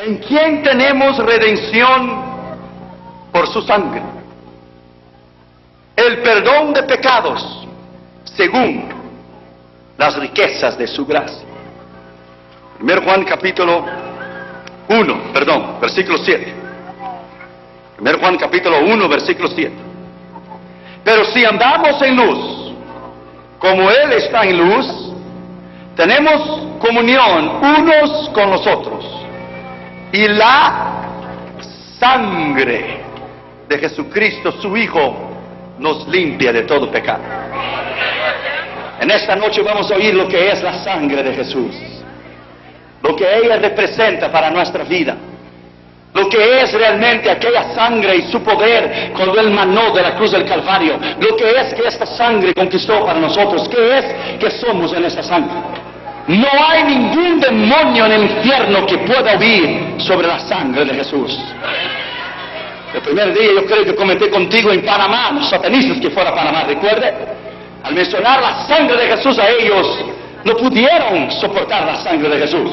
en quien tenemos redención por su sangre, el perdón de pecados según las riquezas de su gracia. 1 Juan capítulo 1, versículo 7. 1 Juan capítulo 1, versículo 7. Pero si andamos en luz, como Él está en luz, tenemos comunión unos con los otros, y la sangre de Jesucristo, su Hijo, nos limpia de todo pecado. En esta noche vamos a oír lo que es la sangre de Jesús, lo que ella representa para nuestra vida, lo que es realmente aquella sangre y su poder cuando Él manó de la cruz del Calvario, lo que es que esta sangre conquistó para nosotros, qué es que somos en esa sangre. No hay ningún demonio en el infierno que pueda huir sobre la sangre de Jesús. El primer día yo creo que comenté contigo en Panamá, los satanistas que fueron a Panamá, ¿recuerde? Al mencionar la sangre de Jesús a ellos, no pudieron soportar la sangre de Jesús.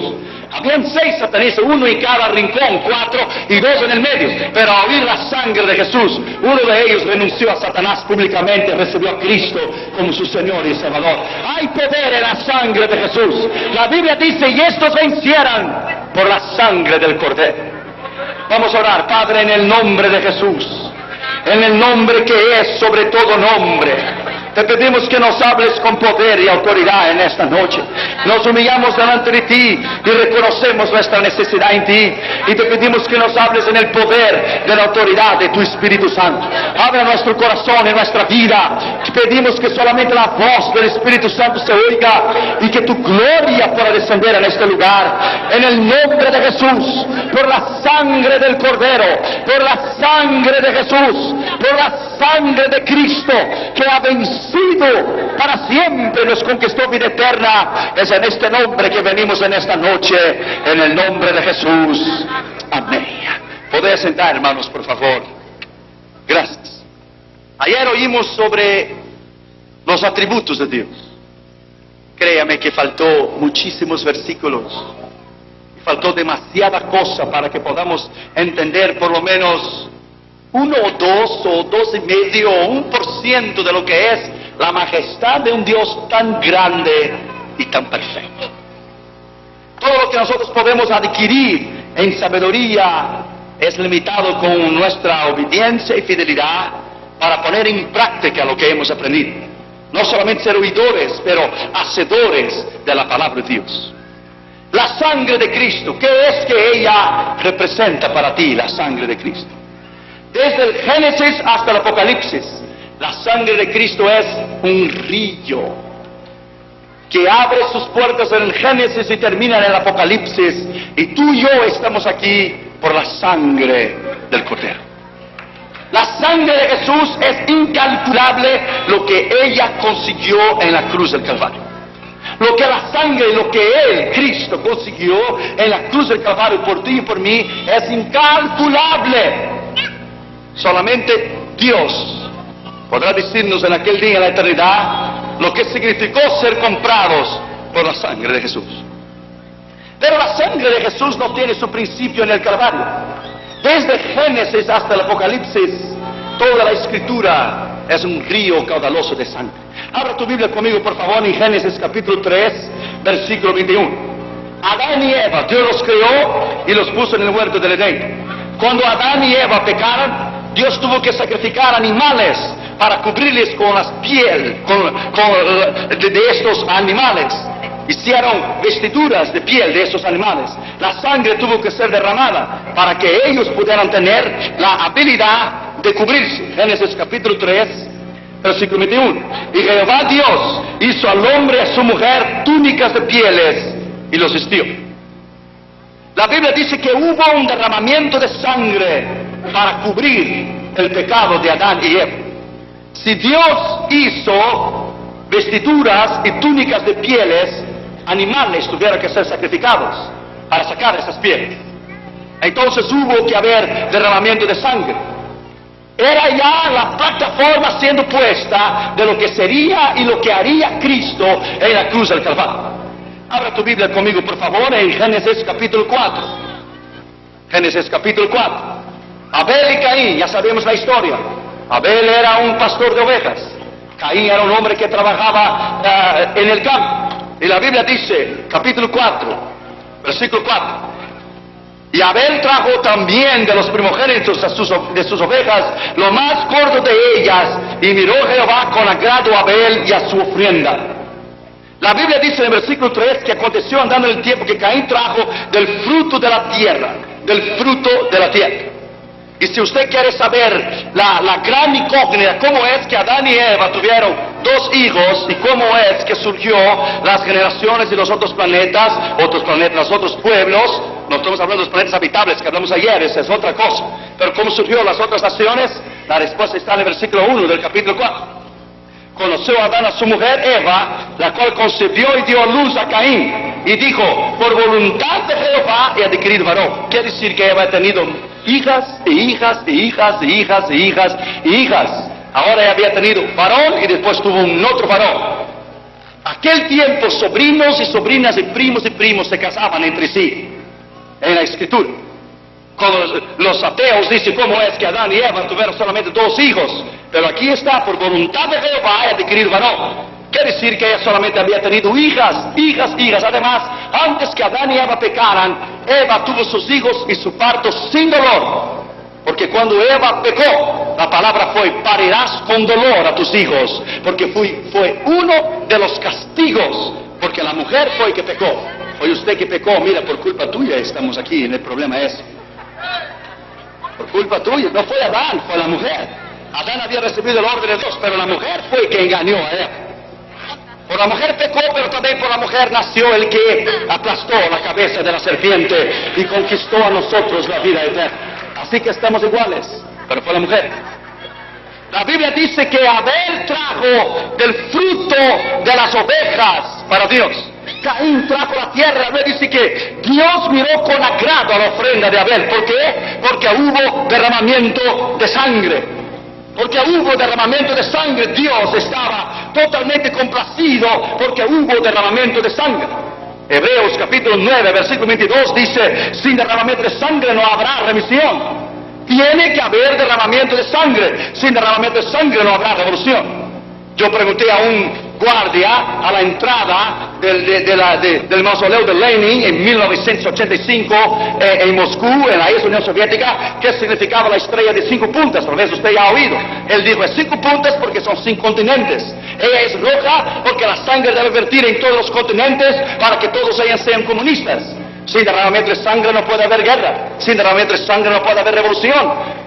Habían 6 satanistas, 1 en cada rincón, 4 y 2 en el medio. Pero al oír la sangre de Jesús, uno de ellos renunció a Satanás públicamente, recibió a Cristo como su Señor y Salvador. Hay poder en la sangre de Jesús. La Biblia dice, y estos vencieran por la sangre del Cordero. Vamos a orar. Padre, en el nombre de Jesús, en el nombre que es sobre todo nombre, te pedimos que nos hables con poder y autoridad en esta noche. Nos humillamos delante de ti y reconocemos nuestra necesidad en ti. Y te pedimos que nos hables en el poder de la autoridad de tu Espíritu Santo. Habla nuestro corazón y nuestra vida. Te pedimos que solamente la voz del Espíritu Santo se oiga y que tu gloria pueda descender en este lugar. En el nombre de Jesús, por la sangre del Cordero, por la sangre de Jesús, por la sangre de Cristo que ha vencido para siempre, nos conquistó vida eterna. Es en este nombre que venimos en esta noche, en el nombre de Jesús. Amén. Podéis sentar, hermanos, por favor. Gracias. Ayer oímos sobre los atributos de Dios. Créame que faltó muchísimos versículos. Faltó demasiada cosa para que podamos entender por lo menos 1 o 2 o 2,5 o 1% de lo que es la majestad de un Dios tan grande y tan perfecto. Todo lo que nosotros podemos adquirir en sabiduría es limitado con nuestra obediencia y fidelidad para poner en práctica lo que hemos aprendido. No solamente ser oidores, pero hacedores de la palabra de Dios. La sangre de Cristo, ¿qué es que ella representa para ti, la sangre de Cristo? Desde el Génesis hasta el Apocalipsis, la sangre de Cristo es un río que abre sus puertas en el Génesis y termina en el Apocalipsis. Y tú y yo estamos aquí por la sangre del Cordero. La sangre de Jesús es incalculable lo que ella consiguió en la cruz del Calvario. Lo que la sangre, lo que Él, Cristo, consiguió en la cruz del Calvario por ti y por mí es incalculable. Solamente Dios podrá decirnos en aquel día, en la eternidad, lo que significó ser comprados por la sangre de Jesús. Pero la sangre de Jesús no tiene su principio en el Calvario. Desde Génesis hasta el Apocalipsis, toda la Escritura es un río caudaloso de sangre. Abra tu Biblia conmigo, por favor, en Génesis capítulo 3, versículo 21. Adán y Eva, Dios los creó y los puso en el huerto del Edén. Cuando Adán y Eva pecaron, Dios tuvo que sacrificar animales para cubrirles con las pieles de estos animales. Hicieron vestiduras de piel de estos animales. La sangre tuvo que ser derramada para que ellos pudieran tener la habilidad de cubrirse. Génesis capítulo 3, versículo 21. Y Jehová Dios hizo al hombre y a su mujer túnicas de pieles y los vistió. La Biblia dice que hubo un derramamiento de sangre para cubrir el pecado de Adán y Eva. Si Dios hizo vestiduras y túnicas de pieles, animales tuvieron que ser sacrificados para sacar esas pieles. Entonces hubo que haber derramamiento de sangre. Era ya la plataforma siendo puesta de lo que sería y lo que haría Cristo en la cruz del Calvario. Abra tu Biblia conmigo, por favor, en Génesis capítulo 4. Génesis capítulo 4. Abel y Caín, ya sabemos la historia. Abel era un pastor de ovejas. Caín era un hombre que trabajaba en el campo. Y la Biblia dice, capítulo 4, versículo 4. Y Abel trajo también de los primogénitos de sus ovejas lo más gordo de ellas, y miró Jehová con agrado a Abel y a su ofrenda. La Biblia dice en el versículo 3 que aconteció andando en el tiempo que Caín trajo del fruto de la tierra, Y si usted quiere saber la gran incógnita, cómo es que Adán y Eva tuvieron 2 hijos y cómo es que surgió las generaciones de los otros planetas, los otros pueblos, no estamos hablando de los planetas habitables que hablamos ayer, esa es otra cosa, pero cómo surgió las otras naciones, la respuesta está en el versículo 1 del capítulo 4. Conoció Adán a su mujer Eva, la cual concibió y dio a luz a Caín, y dijo, por voluntad de Jehová he adquirido varón. Quiere decir que Eva ha tenido hijas, y hijas, y hijas, y hijas, y hijas, y hijas. Ahora ella había tenido varón, y después tuvo un otro varón. Aquel tiempo, sobrinos y sobrinas, y primos se casaban entre sí, en la Escritura. Cuando los ateos dicen cómo es que Adán y Eva tuvieron solamente 2 hijos, pero aquí está, por voluntad de Jehová he adquirido varón. Quiere decir que ella solamente había tenido hijas. Además, antes que Adán y Eva pecaran, Eva tuvo sus hijos y su parto sin dolor. Porque cuando Eva pecó, la palabra fue, parirás con dolor a tus hijos, porque fue uno de los castigos, porque la mujer fue que pecó. Oye, usted que pecó, mira, por culpa tuya estamos aquí en el problema ese. Por culpa tuya, no fue Adán, fue la mujer. Adán había recibido el orden de Dios, pero la mujer fue que engañó a Eva. Por la mujer pecó, pero también por la mujer nació el que aplastó la cabeza de la serpiente y conquistó a nosotros la vida eterna. Así que estamos iguales, pero fue la mujer. La Biblia dice que Abel trajo del fruto de las ovejas para Dios. Caín trajo la tierra. La Biblia dice que Dios miró con agrado a la ofrenda de Abel. ¿Por qué? Porque hubo derramamiento de sangre. Porque hubo derramamiento de sangre. Dios estaba totalmente complacido porque hubo derramamiento de sangre. Hebreos capítulo 9, versículo 22 dice, sin derramamiento de sangre no habrá remisión. Tiene que haber derramamiento de sangre. Sin derramamiento de sangre no habrá revolución. Yo pregunté a un guardia a la entrada del mausoleo de Lenin en 1985 en Moscú, en la ex Unión Soviética, qué significaba la estrella de 5 puntas. Tal vez usted ya ha oído. Él dijo, es 5 puntas porque son 5 continentes. Ella es roja porque la sangre debe vertir en todos los continentes para que todos ellos sean comunistas. Sin derramamiento de sangre no puede haber guerra. Sin derramamiento de sangre no puede haber revolución.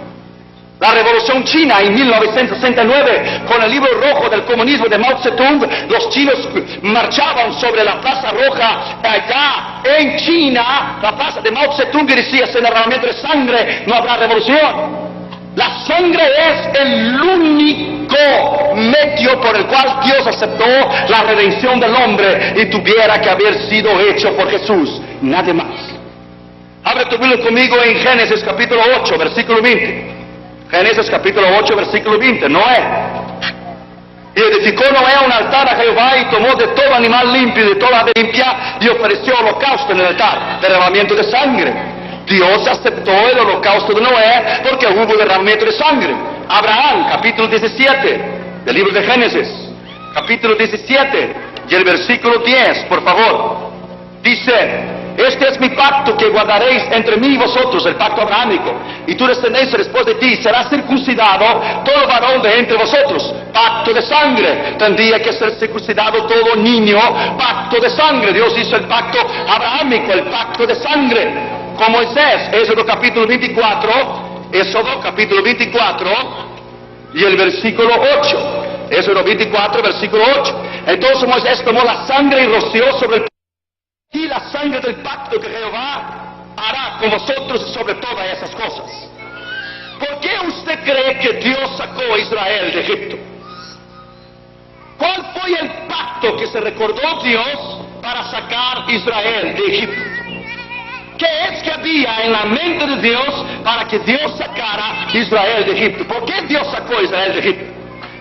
La revolución china en 1969, con el libro rojo del comunismo de Mao Zedong, los chinos marchaban sobre la Plaza Roja allá en China, la plaza de Mao Zedong, y decía, sin derramamiento de sangre no habrá revolución. La sangre es el único medio por el cual Dios aceptó la redención del hombre y tuviera que haber sido hecho por Jesús, nadie más. Abre tu Biblia conmigo en Génesis capítulo 8, versículo 20. Génesis capítulo 8, versículo 20. Noé. Y edificó Noé un altar a Jehová y tomó de todo animal limpio y de toda ave limpia y ofreció holocausto en el altar, derramamiento de sangre. Dios aceptó el holocausto de Noé porque hubo derramamiento de sangre. Abraham, capítulo 17 del libro de Génesis, capítulo 17 y el versículo 10, por favor. Dice, este es mi pacto que guardaréis entre mí y vosotros, el pacto abrahámico, y tu descendencia después de ti será circuncidado todo varón de entre vosotros. Pacto de sangre, tendría que ser circuncidado todo niño. Pacto de sangre, Dios hizo el pacto abrahámico, el pacto de sangre. Con Moisés, Éxodo capítulo 24, Éxodo capítulo 24 y el versículo 8. Éxodo 24, versículo 8. Entonces Moisés tomó la sangre y roció sobre el y la sangre del pacto que Jehová hará con vosotros y sobre todas esas cosas. ¿Por qué usted cree que Dios sacó a Israel de Egipto? ¿Cuál fue el pacto que se recordó Dios para sacar a Israel de Egipto? ¿Qué es que había en la mente de Dios para que Dios sacara a Israel de Egipto? ¿Por qué Dios sacó a Israel de Egipto?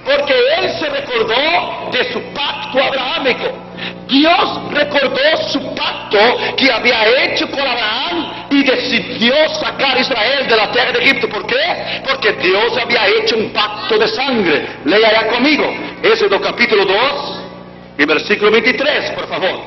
Porque Él se recordó de su pacto abrahámico. Dios recordó su pacto que había hecho con Abraham y decidió Dios sacar a Israel de la tierra de Egipto. ¿Por qué? Porque Dios había hecho un pacto de sangre. Lea ya conmigo. Éxodo capítulo 2 y versículo 23, por favor.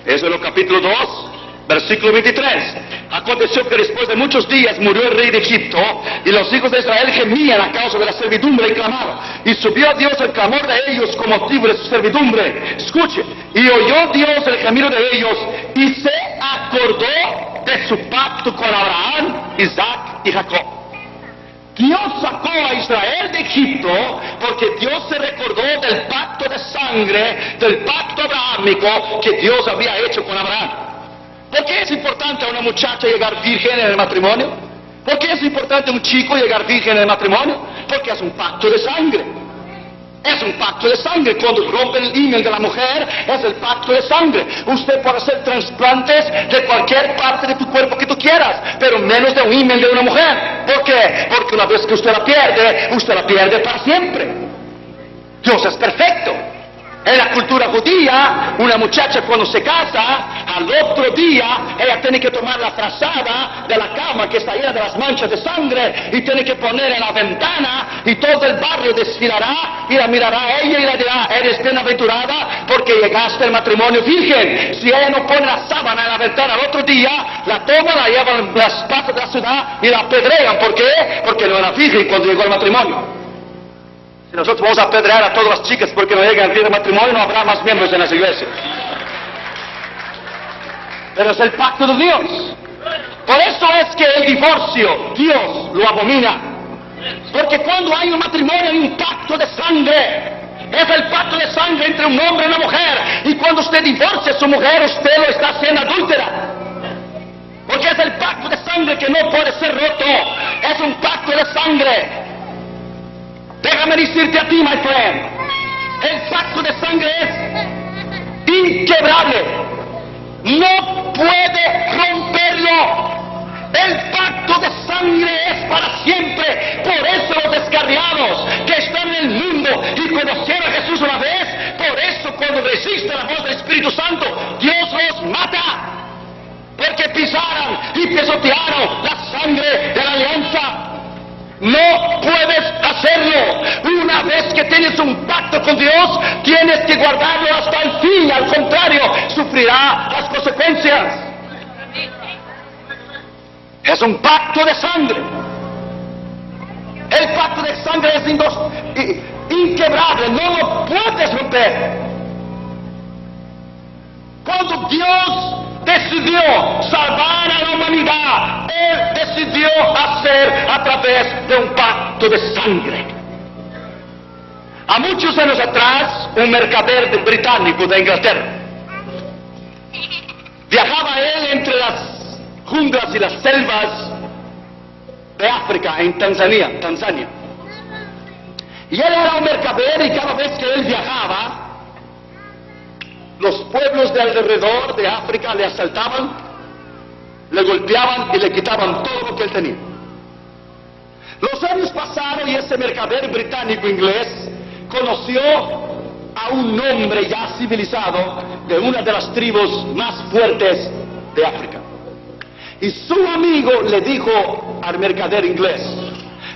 Éxodo capítulo 2, versículo 23. Aconteció que después de muchos días murió el rey de Egipto, y los hijos de Israel gemían a causa de la servidumbre y clamaban. Y subió a Dios el clamor de ellos como motivo de su servidumbre. Escuche. Y oyó Dios el gemido de ellos, y se acordó de su pacto con Abraham, Isaac y Jacob. Dios sacó a Israel de Egipto porque Dios se recordó del pacto de sangre, del pacto abrahámico que Dios había hecho con Abraham. ¿Por qué es importante a una muchacha llegar virgen en el matrimonio? ¿Por qué es importante a un chico llegar virgen en el matrimonio? Porque es un pacto de sangre. Es un pacto de sangre. Cuando rompe el himen de la mujer, es el pacto de sangre. Usted puede hacer trasplantes de cualquier parte de tu cuerpo que tú quieras, pero menos de un himen de una mujer. ¿Por qué? Porque una vez que usted la pierde para siempre. Dios es perfecto. En la cultura judía, una muchacha cuando se casa, al otro día, ella tiene que tomar la frazada de la cama que está llena de las manchas de sangre y tiene que poner en la ventana, y todo el barrio desfilará y la mirará a ella y le dirá: eres bienaventurada porque llegaste al matrimonio virgen. Si ella no pone la sábana en la ventana al otro día, la toman, la llevan a las plazas de la ciudad y la apedrean. ¿Por qué? Porque no era virgen cuando llegó al matrimonio. Si nosotros vamos a apedrear a todas las chicas porque no llegan al día de matrimonio, no habrá más miembros en las iglesias. Pero es el pacto de Dios. Por eso es que el divorcio, Dios lo abomina. Porque cuando hay un matrimonio hay un pacto de sangre. Es el pacto de sangre entre un hombre y una mujer. Y cuando usted divorcia a su mujer, usted lo está haciendo adúltera. Porque es el pacto de sangre que no puede ser roto. Es un pacto de sangre. Déjame decirte a ti, my friend, el pacto de sangre es inquebrable. No puede romperlo. El pacto de sangre es para siempre. Por eso los descarriados que están en el mundo y conocieron a Jesús una vez, por eso cuando resisten la voz del Espíritu Santo, Dios los mata. Porque pisaron y pisotearon la sangre de la alianza. No puedes hacerlo. Una vez que tienes un pacto con Dios, tienes que guardarlo hasta el fin. Al contrario, sufrirá las consecuencias. Es un pacto de sangre. El pacto de sangre es inquebrable. No lo puedes romper. Cuando Dios decidió salvar a la humanidad, Él decidió hacer a través de un pacto de sangre. A muchos años atrás, un mercader británico de Inglaterra viajaba él entre las junglas y las selvas de África, en Tanzania. Y él era un mercader, y cada vez que él viajaba, los pueblos de alrededor de África le asaltaban, le golpeaban y le quitaban todo lo que él tenía. Los años pasaron y ese mercader británico inglés conoció a un hombre ya civilizado de una de las tribus más fuertes de África. Y su amigo le dijo al mercader inglés: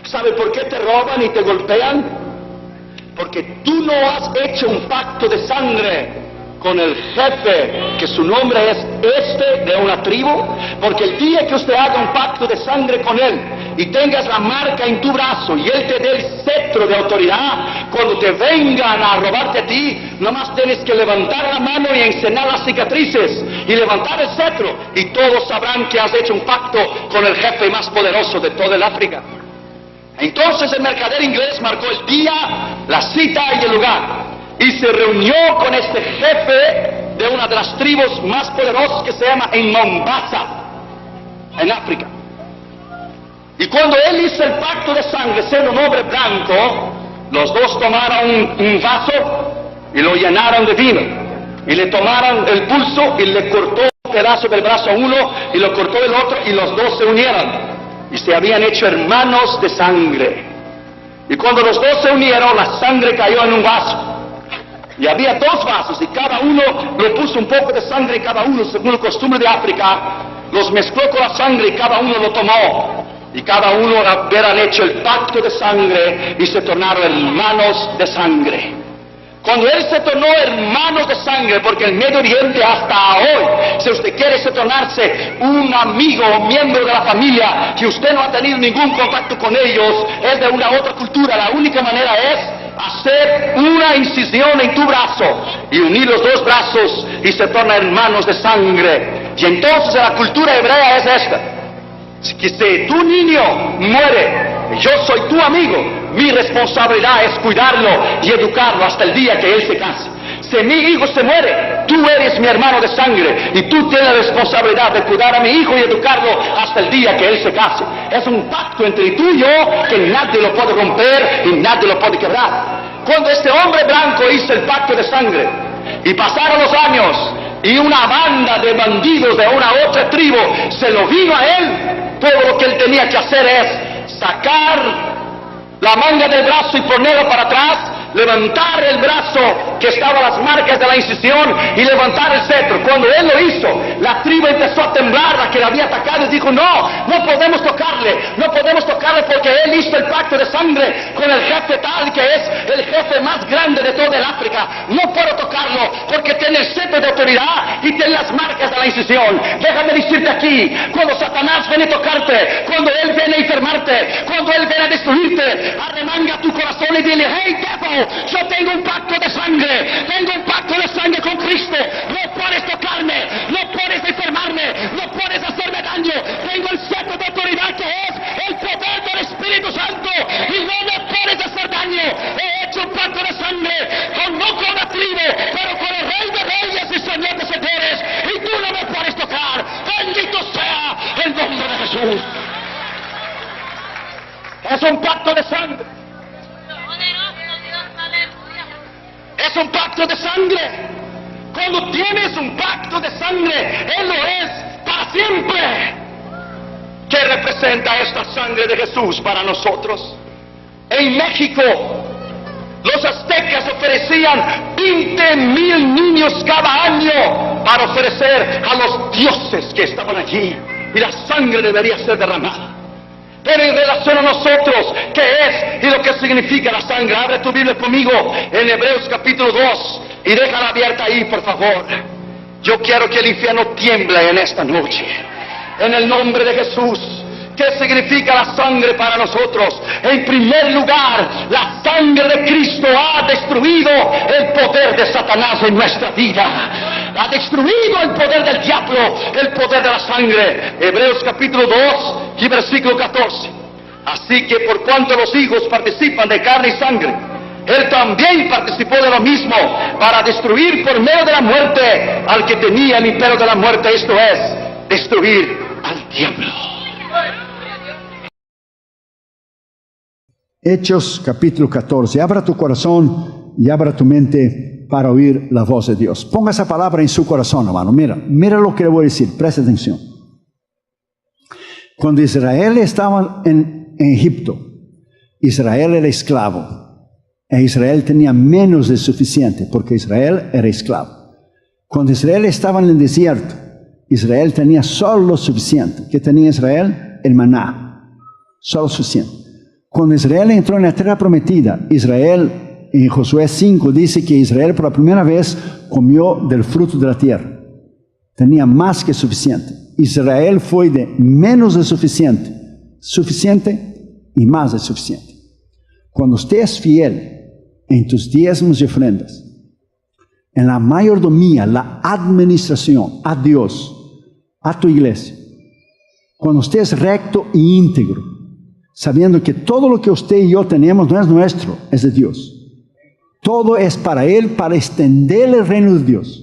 ¿sabe por qué te roban y te golpean? Porque tú no has hecho un pacto de sangre con el jefe, que su nombre es de una tribu. Porque el día que usted haga un pacto de sangre con él y tengas la marca en tu brazo y él te dé el cetro de autoridad, cuando te vengan a robarte a ti, nomás tienes que levantar la mano y enseñar las cicatrices y levantar el cetro, y todos sabrán que has hecho un pacto con el jefe más poderoso de toda el África. Entonces el mercader inglés marcó el día, la cita y el lugar, y se reunió con este jefe de una de las tribus más poderosas que se llama en Mombasa, en África. Y cuando él hizo el pacto de sangre, siendo un hombre blanco, los dos tomaron un vaso y lo llenaron de vino, y le tomaron el pulso y le cortó un pedazo del brazo a uno y lo cortó el otro, y los dos se unieron y se habían hecho hermanos de sangre. Y cuando los dos se unieron, la sangre cayó en un vaso. Y había dos vasos y cada uno le puso un poco de sangre en cada uno, según la costumbre de África. los mezcló con la sangre y cada uno lo tomó. Y cada uno hubieran hecho el pacto de sangre y se tornaron hermanos de sangre. Cuando Él se tornó hermanos de sangre, porque en Medio Oriente hasta hoy, si usted quiere se tornarse un amigo o miembro de la familia, que usted no ha tenido ningún contacto con ellos, es de una otra cultura, la única manera es hacer una incisión en tu brazo y unir los dos brazos y se torna hermanos de sangre. Y entonces la cultura hebrea es esta: que si tu niño muere, yo soy tu amigo, mi responsabilidad es cuidarlo y educarlo hasta el día que él se case. Si mi hijo se muere, tú eres mi hermano de sangre y tú tienes la responsabilidad de cuidar a mi hijo y educarlo hasta el día que él se case. Es un pacto entre tú y yo que nadie lo puede romper y nadie lo puede quebrar. Cuando este hombre blanco hizo el pacto de sangre y pasaron los años y una banda de bandidos de una otra tribu se lo vino a él, todo lo que él tenía que hacer es sacar la manga del brazo y ponerlo para atrás, levantar el brazo que estaba a las marcas de la incisión y levantar el cetro. Cuando él lo hizo, la tribu empezó a temblar, la que le había atacado, y dijo: no podemos tocarle porque él hizo el pacto de sangre con el jefe tal, que es el jefe más grande de toda el África. No puedo tocarlo porque tiene el cetro de autoridad y tiene las marcas de la incisión. Déjame decirte aquí, cuando Satanás viene a tocarte, cuando él viene a enfermarte, cuando él viene a destruirte, arremanga tu corazón y dile: hey devil, yo tengo un pacto de sangre, con Cristo. No puedes tocarme, no puedes enfermarme, no puedes hacerme daño. Tengo el cetro de autoridad que es el poder del Espíritu Santo y no me puedes hacer daño. He hecho un pacto de sangre no con la tribu, pero con el Rey de Reyes y Señor de Señores, y tú no me puedes tocar. Bendito sea el nombre de Jesús. Es un pacto de sangre. Es un pacto de sangre. Cuando tienes un pacto de sangre, Él lo es para siempre. ¿Qué representa esta sangre de Jesús para nosotros? En México, los aztecas ofrecían 20,000 niños cada año para ofrecer a los dioses que estaban allí. Y la sangre debería ser derramada. Pero en relación a nosotros, ¿qué es y lo que significa la sangre? Abre tu Biblia conmigo en Hebreos capítulo 2 y déjala abierta ahí, por favor. Yo quiero que el infierno tiemble en esta noche. En el nombre de Jesús. ¿Qué significa la sangre para nosotros? En primer lugar, la sangre de Cristo ha destruido el poder de Satanás en nuestra vida. Ha destruido el poder del diablo, el poder de la sangre. Hebreos capítulo 2 y versículo 14. Así que por cuanto los hijos participan de carne y sangre, Él también participó de lo mismo, para destruir por medio de la muerte al que tenía el imperio de la muerte, esto es, destruir al diablo. Hechos capítulo 14. Abra tu corazón y abra tu mente para oír la voz de Dios. Ponga esa palabra en su corazón, hermano. Mira lo que le voy a decir. Preste atención. Cuando Israel estaba en Egipto, Israel era esclavo. E Israel tenía menos de suficiente, porque Israel era esclavo. Cuando Israel estaba en el desierto, Israel tenía solo lo suficiente. ¿Qué tenía Israel? El maná. Solo suficiente. Cuando Israel entró en la tierra prometida, Israel, en Josué 5, dice que Israel por la primera vez comió del fruto de la tierra. Tenía más que suficiente. Israel fue de menos de suficiente y más de suficiente. Cuando usted es fiel en tus diezmos y ofrendas, en la mayordomía, la administración a Dios, a tu iglesia, cuando usted es recto e íntegro, sabiendo que todo lo que usted y yo tenemos no es nuestro, es de Dios. Todo es para Él, para extender el reino de Dios.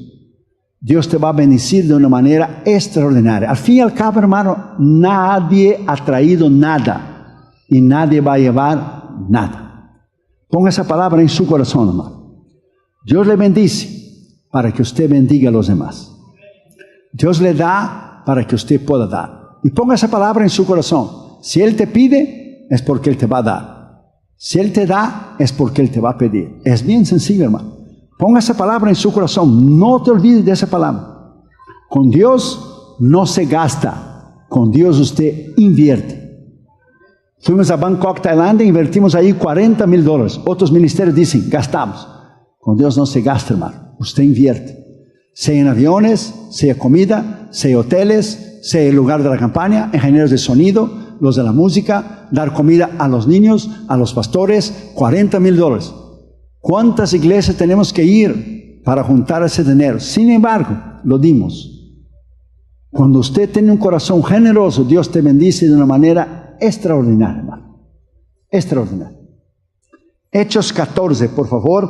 Dios te va a bendecir de una manera extraordinaria. Al fin y al cabo, hermano, nadie ha traído nada y nadie va a llevar nada. Ponga esa palabra en su corazón, hermano. Dios le bendice para que usted bendiga a los demás. Dios le da para que usted pueda dar. Y ponga esa palabra en su corazón. Si Él te pide, es porque Él te va a dar. Si Él te da, es porque Él te va a pedir. Es bien sencillo, hermano. Ponga esa palabra en su corazón. No te olvides de esa palabra. Con Dios no se gasta. Con Dios usted invierte. Fuimos a Bangkok, Tailandia, invertimos ahí $40,000. Otros ministerios dicen, gastamos. Con Dios no se gasta, hermano. Usted invierte. Sea en aviones, sea comida, sea hoteles, sea el lugar de la campaña, ingenieros de sonido, los de la música, dar comida a los niños, a los pastores, $40,000. ¿Cuántas iglesias tenemos que ir para juntar ese dinero? Sin embargo, lo dimos. Cuando usted tiene un corazón generoso, Dios te bendice de una manera extraordinaria, hermano. Extraordinaria. Hechos 14, por favor,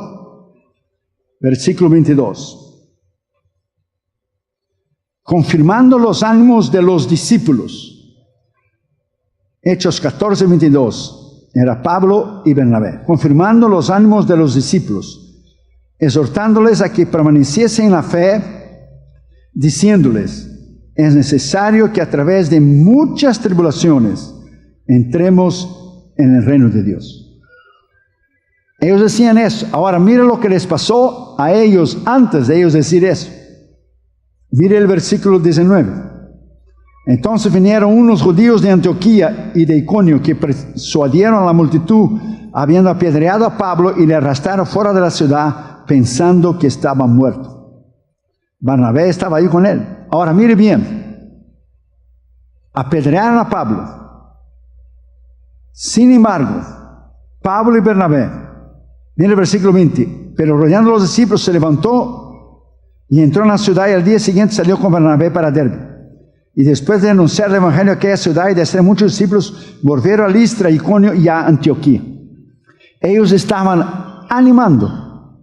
versículo 22. Confirmando los ánimos de los discípulos. Hechos 14, 22. Era Pablo y Bernabé. Confirmando los ánimos de los discípulos, exhortándoles a que permaneciesen en la fe, diciéndoles, es necesario que a través de muchas tribulaciones entremos en el reino de Dios. Ellos decían eso. Ahora mire lo que les pasó a ellos antes de ellos decir eso. Mire el versículo 19. Entonces vinieron unos judíos de Antioquía y de Iconio que persuadieron a la multitud, habiendo apedreado a Pablo, y le arrastraron fuera de la ciudad, pensando que estaba muerto. Bernabé estaba ahí con él. Ahora mire bien. Apedrearon a Pablo. Sin embargo, Pablo y Bernabé, mire el versículo 20. Pero rodeando a los discípulos se levantó y entró en la ciudad, y al día siguiente salió con Bernabé para Derbe. Y después de anunciar el evangelio a aquella ciudad y de hacer muchos discípulos, volvieron a Listra, Iconio y a Antioquía. Ellos estaban animando.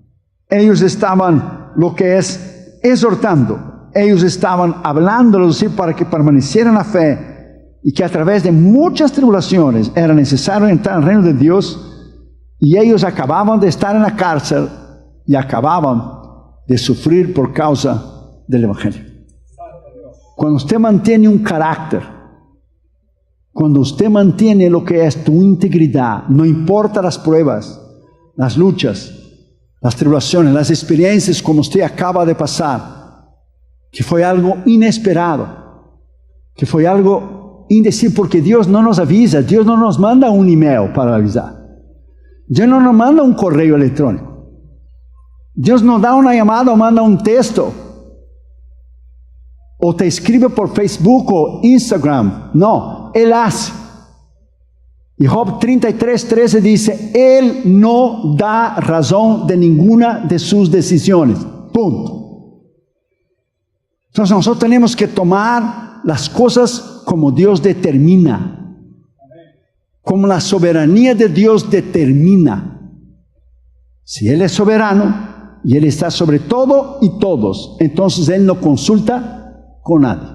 Ellos estaban, lo que es, exhortando. Ellos estaban hablando a los discípulos para que permanecieran en la fe, y que a través de muchas tribulaciones era necesario entrar al reino de Dios. Y ellos acababan de estar en la cárcel y acababan de sufrir por causa del evangelio. Cuando usted mantiene un carácter, cuando usted mantiene lo que es tu integridad, no importa las pruebas, las luchas, las tribulaciones, las experiencias como usted acaba de pasar, que fue algo inesperado, que fue algo indecible, porque Dios no nos avisa, Dios no nos manda un email para avisar, Dios no nos manda un correo electrónico, Dios nos da una llamada o manda un texto, o te escribe por Facebook o Instagram. No, Él hace. Y Job 33:13 dice, Él no da razón de ninguna de sus decisiones. Punto. Entonces nosotros tenemos que tomar las cosas como Dios determina, como la soberanía de Dios determina. Si Él es soberano y Él está sobre todo y todos, entonces Él no consulta con nadie.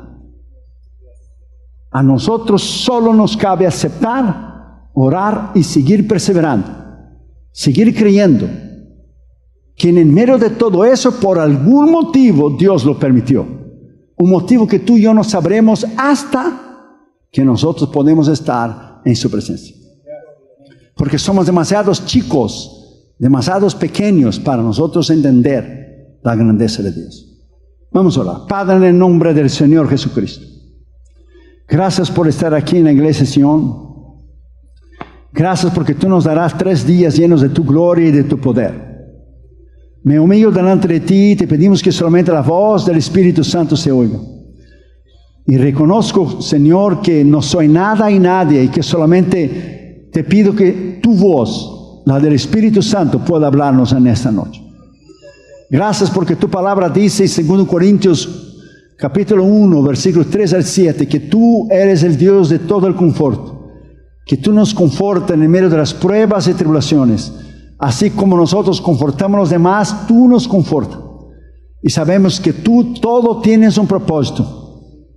A nosotros solo nos cabe aceptar, orar y seguir perseverando, seguir creyendo que en medio de todo eso, por algún motivo, Dios lo permitió. Un motivo que tú y yo no sabremos hasta que nosotros podemos estar en su presencia. Porque somos demasiados chicos, demasiados pequeños para nosotros entender la grandeza de Dios. Vamos a orar. Padre, en el nombre del Señor Jesucristo, gracias por estar aquí en la iglesia Sion. Gracias porque tú nos darás 3 días llenos de tu gloria y de tu poder. Me humillo delante de ti y te pedimos que solamente la voz del Espíritu Santo se oiga. Y reconozco, Señor, que no soy nada y nadie, y que solamente te pido que tu voz, la del Espíritu Santo, pueda hablarnos en esta noche. Gracias porque tu palabra dice en 2 Corintios capítulo 1, versículos 3 al 7, que tú eres el Dios de todo el conforto, que tú nos confortas en medio de las pruebas y tribulaciones, así como nosotros confortamos a los demás, tú nos confortas. Y sabemos que tú todo tienes un propósito,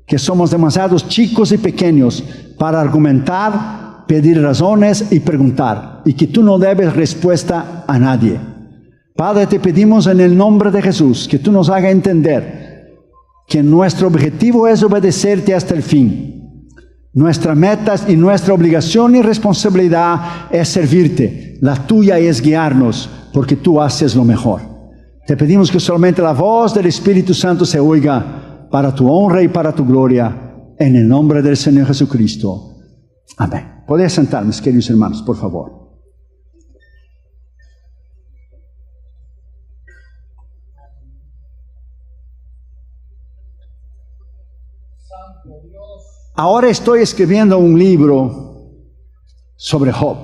que somos demasiados chicos y pequeños para argumentar, pedir razones y preguntar, y que tú no debes respuesta a nadie. Padre, te pedimos en el nombre de Jesús que tú nos hagas entender que nuestro objetivo es obedecerte hasta el fin. Nuestra meta y nuestra obligación y responsabilidad es servirte. La tuya es guiarnos, porque tú haces lo mejor. Te pedimos que solamente la voz del Espíritu Santo se oiga para tu honra y para tu gloria, en el nombre del Señor Jesucristo. Amén. Podéis sentar, mis queridos hermanos, por favor. Ahora estoy escribiendo un libro sobre Job.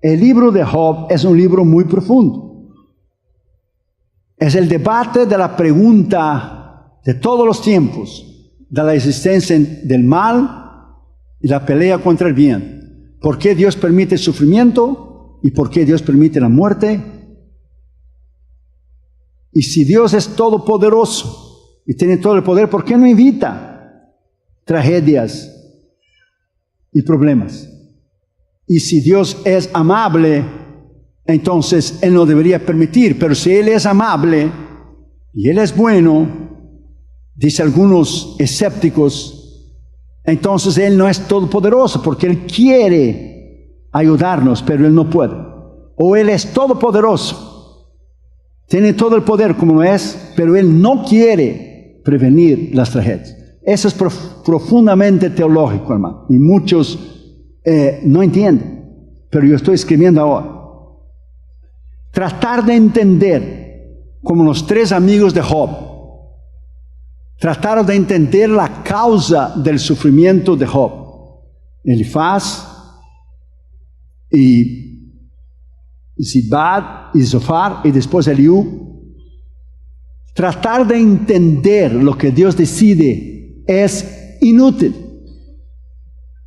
El libro de Job es un libro muy profundo. Es el debate de la pregunta de todos los tiempos, de la existencia del mal y la pelea contra el bien. ¿Por qué Dios permite el sufrimiento y por qué Dios permite la muerte? Y si Dios es todopoderoso y tiene todo el poder, ¿por qué no evita tragedias y problemas? Y si Dios es amable, entonces Él no debería permitir. Pero si Él es amable y Él es bueno, dice algunos escépticos, entonces Él no es todopoderoso, porque Él quiere ayudarnos, pero Él no puede. O Él es todopoderoso, tiene todo el poder como lo es, pero Él no quiere prevenir las tragedias. Eso es profundamente teológico, hermano, y muchos no entienden, pero yo estoy escribiendo ahora. Tratar de entender, como los tres amigos de Job, trataron de entender la causa del sufrimiento de Job. Elifaz y Zibad y Zofar y después Eliú. Tratar de entender lo que Dios decide es inútil.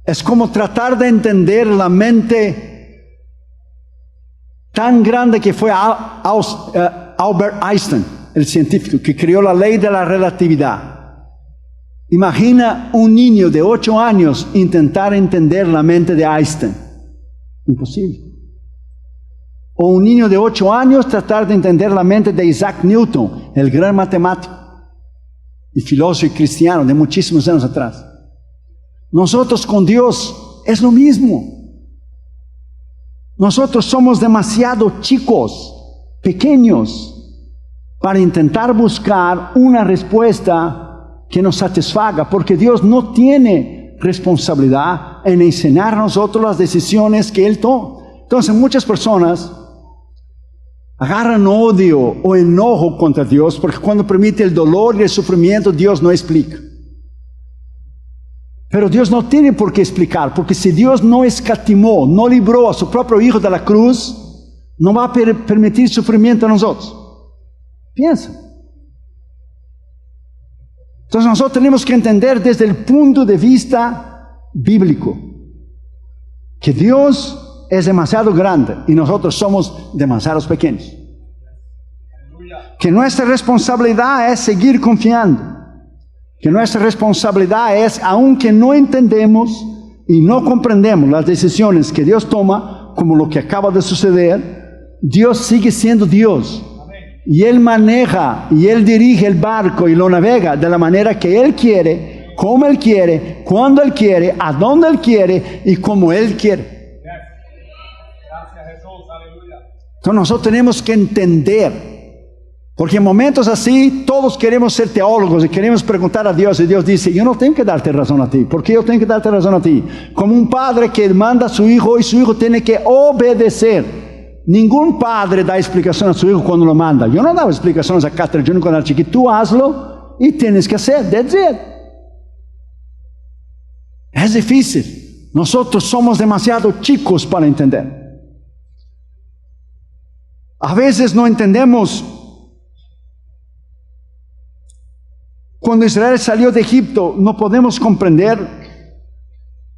Es como tratar de entender la mente tan grande que fue Albert Einstein, el científico que creó la ley de la relatividad. Imagina un niño de 8 años intentar entender la mente de Einstein. Imposible. O un niño de 8 años tratar de entender la mente de Isaac Newton, el gran matemático y filósofo y cristiano de muchísimos años atrás. Nosotros con Dios es lo mismo. Nosotros somos demasiado chicos, pequeños, para intentar buscar una respuesta que nos satisfaga, porque Dios no tiene responsabilidad en enseñar a nosotros las decisiones que Él toma. Entonces muchas personas agarran odio o enojo contra Dios, porque cuando permite el dolor y el sufrimiento, Dios no explica. Pero Dios no tiene por qué explicar, porque si Dios no escatimó, no libró a su propio Hijo de la cruz, no va a permitir sufrimiento a nosotros. Piensa. Entonces nosotros tenemos que entender desde el punto de vista bíblico que Dios es demasiado grande y nosotros somos demasiado pequeños. Que nuestra responsabilidad es seguir confiando. Que nuestra responsabilidad es, aunque no entendemos y no comprendemos las decisiones que Dios toma, como lo que acaba de suceder, Dios sigue siendo Dios. Y Él maneja y Él dirige el barco y lo navega de la manera que Él quiere, como Él quiere, cuando Él quiere, a dónde Él quiere y como Él quiere. Gracias, Jesús. Aleluya. Entonces nosotros tenemos que entender. Porque en momentos así, todos queremos ser teólogos y queremos preguntar a Dios, y Dios dice, yo no tengo que darte razón a ti. ¿Por qué yo tengo que darte razón a ti? Como un padre que manda a su hijo y su hijo tiene que obedecer. Ningún padre da explicación a su hijo cuando lo manda. Yo no daba explicaciones a Catherine Jr. cuando era chiquito. Tú hazlo y tienes que hacer. That's it. Es difícil. Nosotros somos demasiado chicos para entender. A veces no entendemos. Cuando Israel salió de Egipto, no podemos comprender,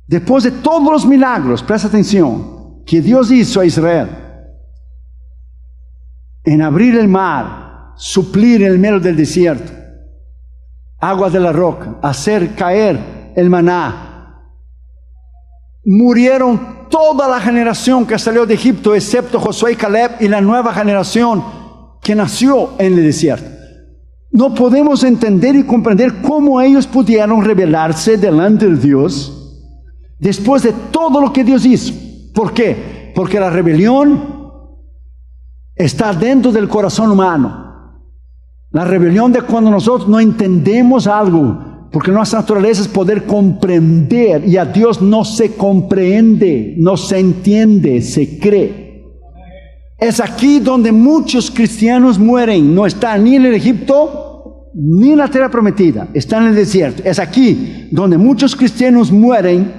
después de todos los milagros, presta atención, que Dios hizo a Israel, en abrir el mar, suplir en el medio del desierto, agua de la roca, hacer caer el maná. Murieron toda la generación que salió de Egipto, excepto Josué y Caleb y la nueva generación que nació en el desierto. No podemos entender y comprender cómo ellos pudieron rebelarse delante de Dios después de todo lo que Dios hizo. ¿Por qué? Porque la rebelión está dentro del corazón humano. La rebelión de cuando nosotros no entendemos algo, porque nuestra naturaleza es poder comprender, y a Dios no se comprehende, no se entiende, se cree. Es aquí donde muchos cristianos mueren. No están ni en el Egipto, ni en la tierra prometida, están en el desierto. Es aquí donde muchos cristianos mueren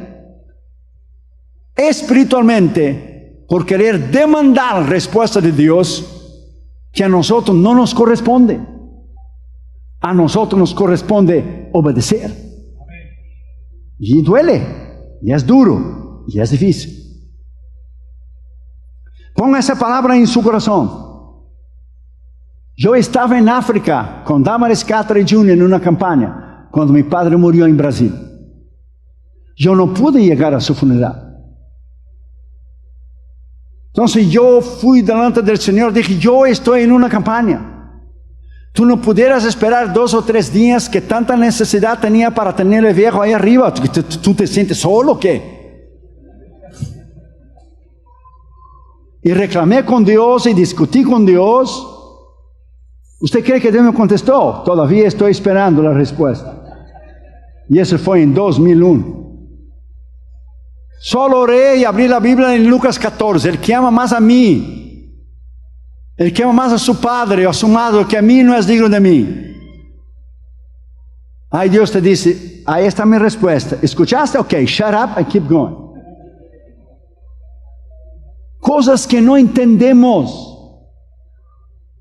espiritualmente por querer demandar respuesta de Dios que a nosotros no nos corresponde. A nosotros nos corresponde obedecer. Y duele, y es duro, y es difícil. Ponga esa palabra en su corazón. Yo estaba en África con Damaris Catherine Jr. en una campaña cuando mi padre murió en Brasil. Yo no pude llegar a su funeral. Entonces yo fui delante del Señor, dije, yo estoy en una campaña. Tú no pudieras esperar 2 o 3 días que tanta necesidad tenía para tener el viejo ahí arriba. ¿Tú te sientes solo o qué? Y reclamé con Dios y discutí con Dios. ¿Usted cree que Dios me contestó? Todavía estoy esperando la respuesta. Y eso fue en 2001. Solo oré y abrí la Biblia en Lucas 14. El que ama más a mí, el que ama más a su padre o a su madre que a mí, no es digno de mí. Ahí Dios te dice, ahí está mi respuesta. ¿Escuchaste? Ok, shut up and keep going. Cosas que no entendemos.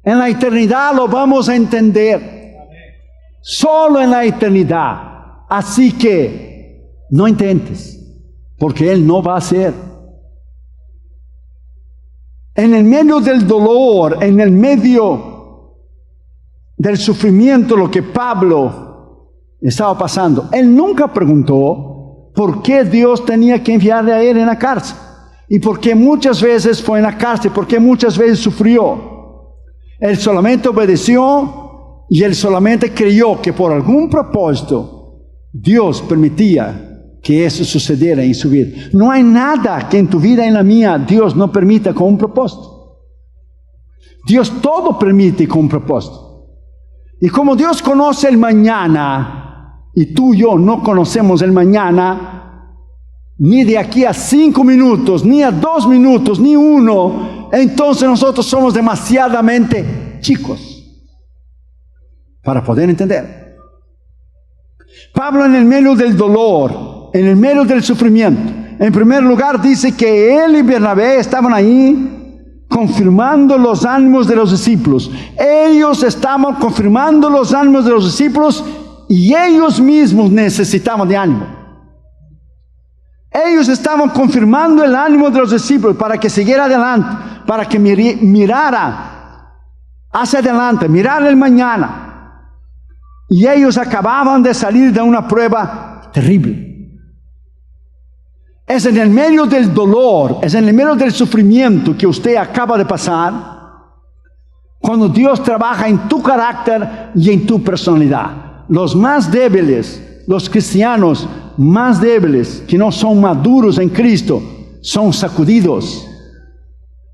En la eternidad lo vamos a entender. Solo en la eternidad. Así que no intentes, porque Él no va a hacer. En el medio del dolor, en el medio del sufrimiento, lo que Pablo estaba pasando, él nunca preguntó por qué Dios tenía que enviarle a él en la cárcel. Y por qué muchas veces fue en la cárcel, por qué muchas veces sufrió. Él solamente obedeció y él solamente creyó que por algún propósito Dios permitía que eso sucediera en su vida. No hay nada que en tu vida y en la mía Dios no permita con un propósito. Dios todo permite con un propósito. Y como Dios conoce el mañana, y tú y yo no conocemos el mañana, ni de aquí a 5 minutos, ni a 2 minutos, ni 1, entonces nosotros somos demasiadamente chicos para poder entender. Pablo, en el medio del dolor, en el medio del sufrimiento, en primer lugar dice que él y Bernabé estaban ahí confirmando los ánimos de los discípulos. Ellos estaban confirmando los ánimos de los discípulos y ellos mismos necesitaban de ánimo. Ellos estaban confirmando el ánimo de los discípulos para que siguiera adelante, para que mirara hacia adelante, mirara el mañana. Y ellos acababan de salir de una prueba terrible. Es en el medio del dolor, es en el medio del sufrimiento que usted acaba de pasar, cuando Dios trabaja en tu carácter y en tu personalidad. Los más débiles, los cristianos más débiles, que no son maduros en Cristo, son sacudidos,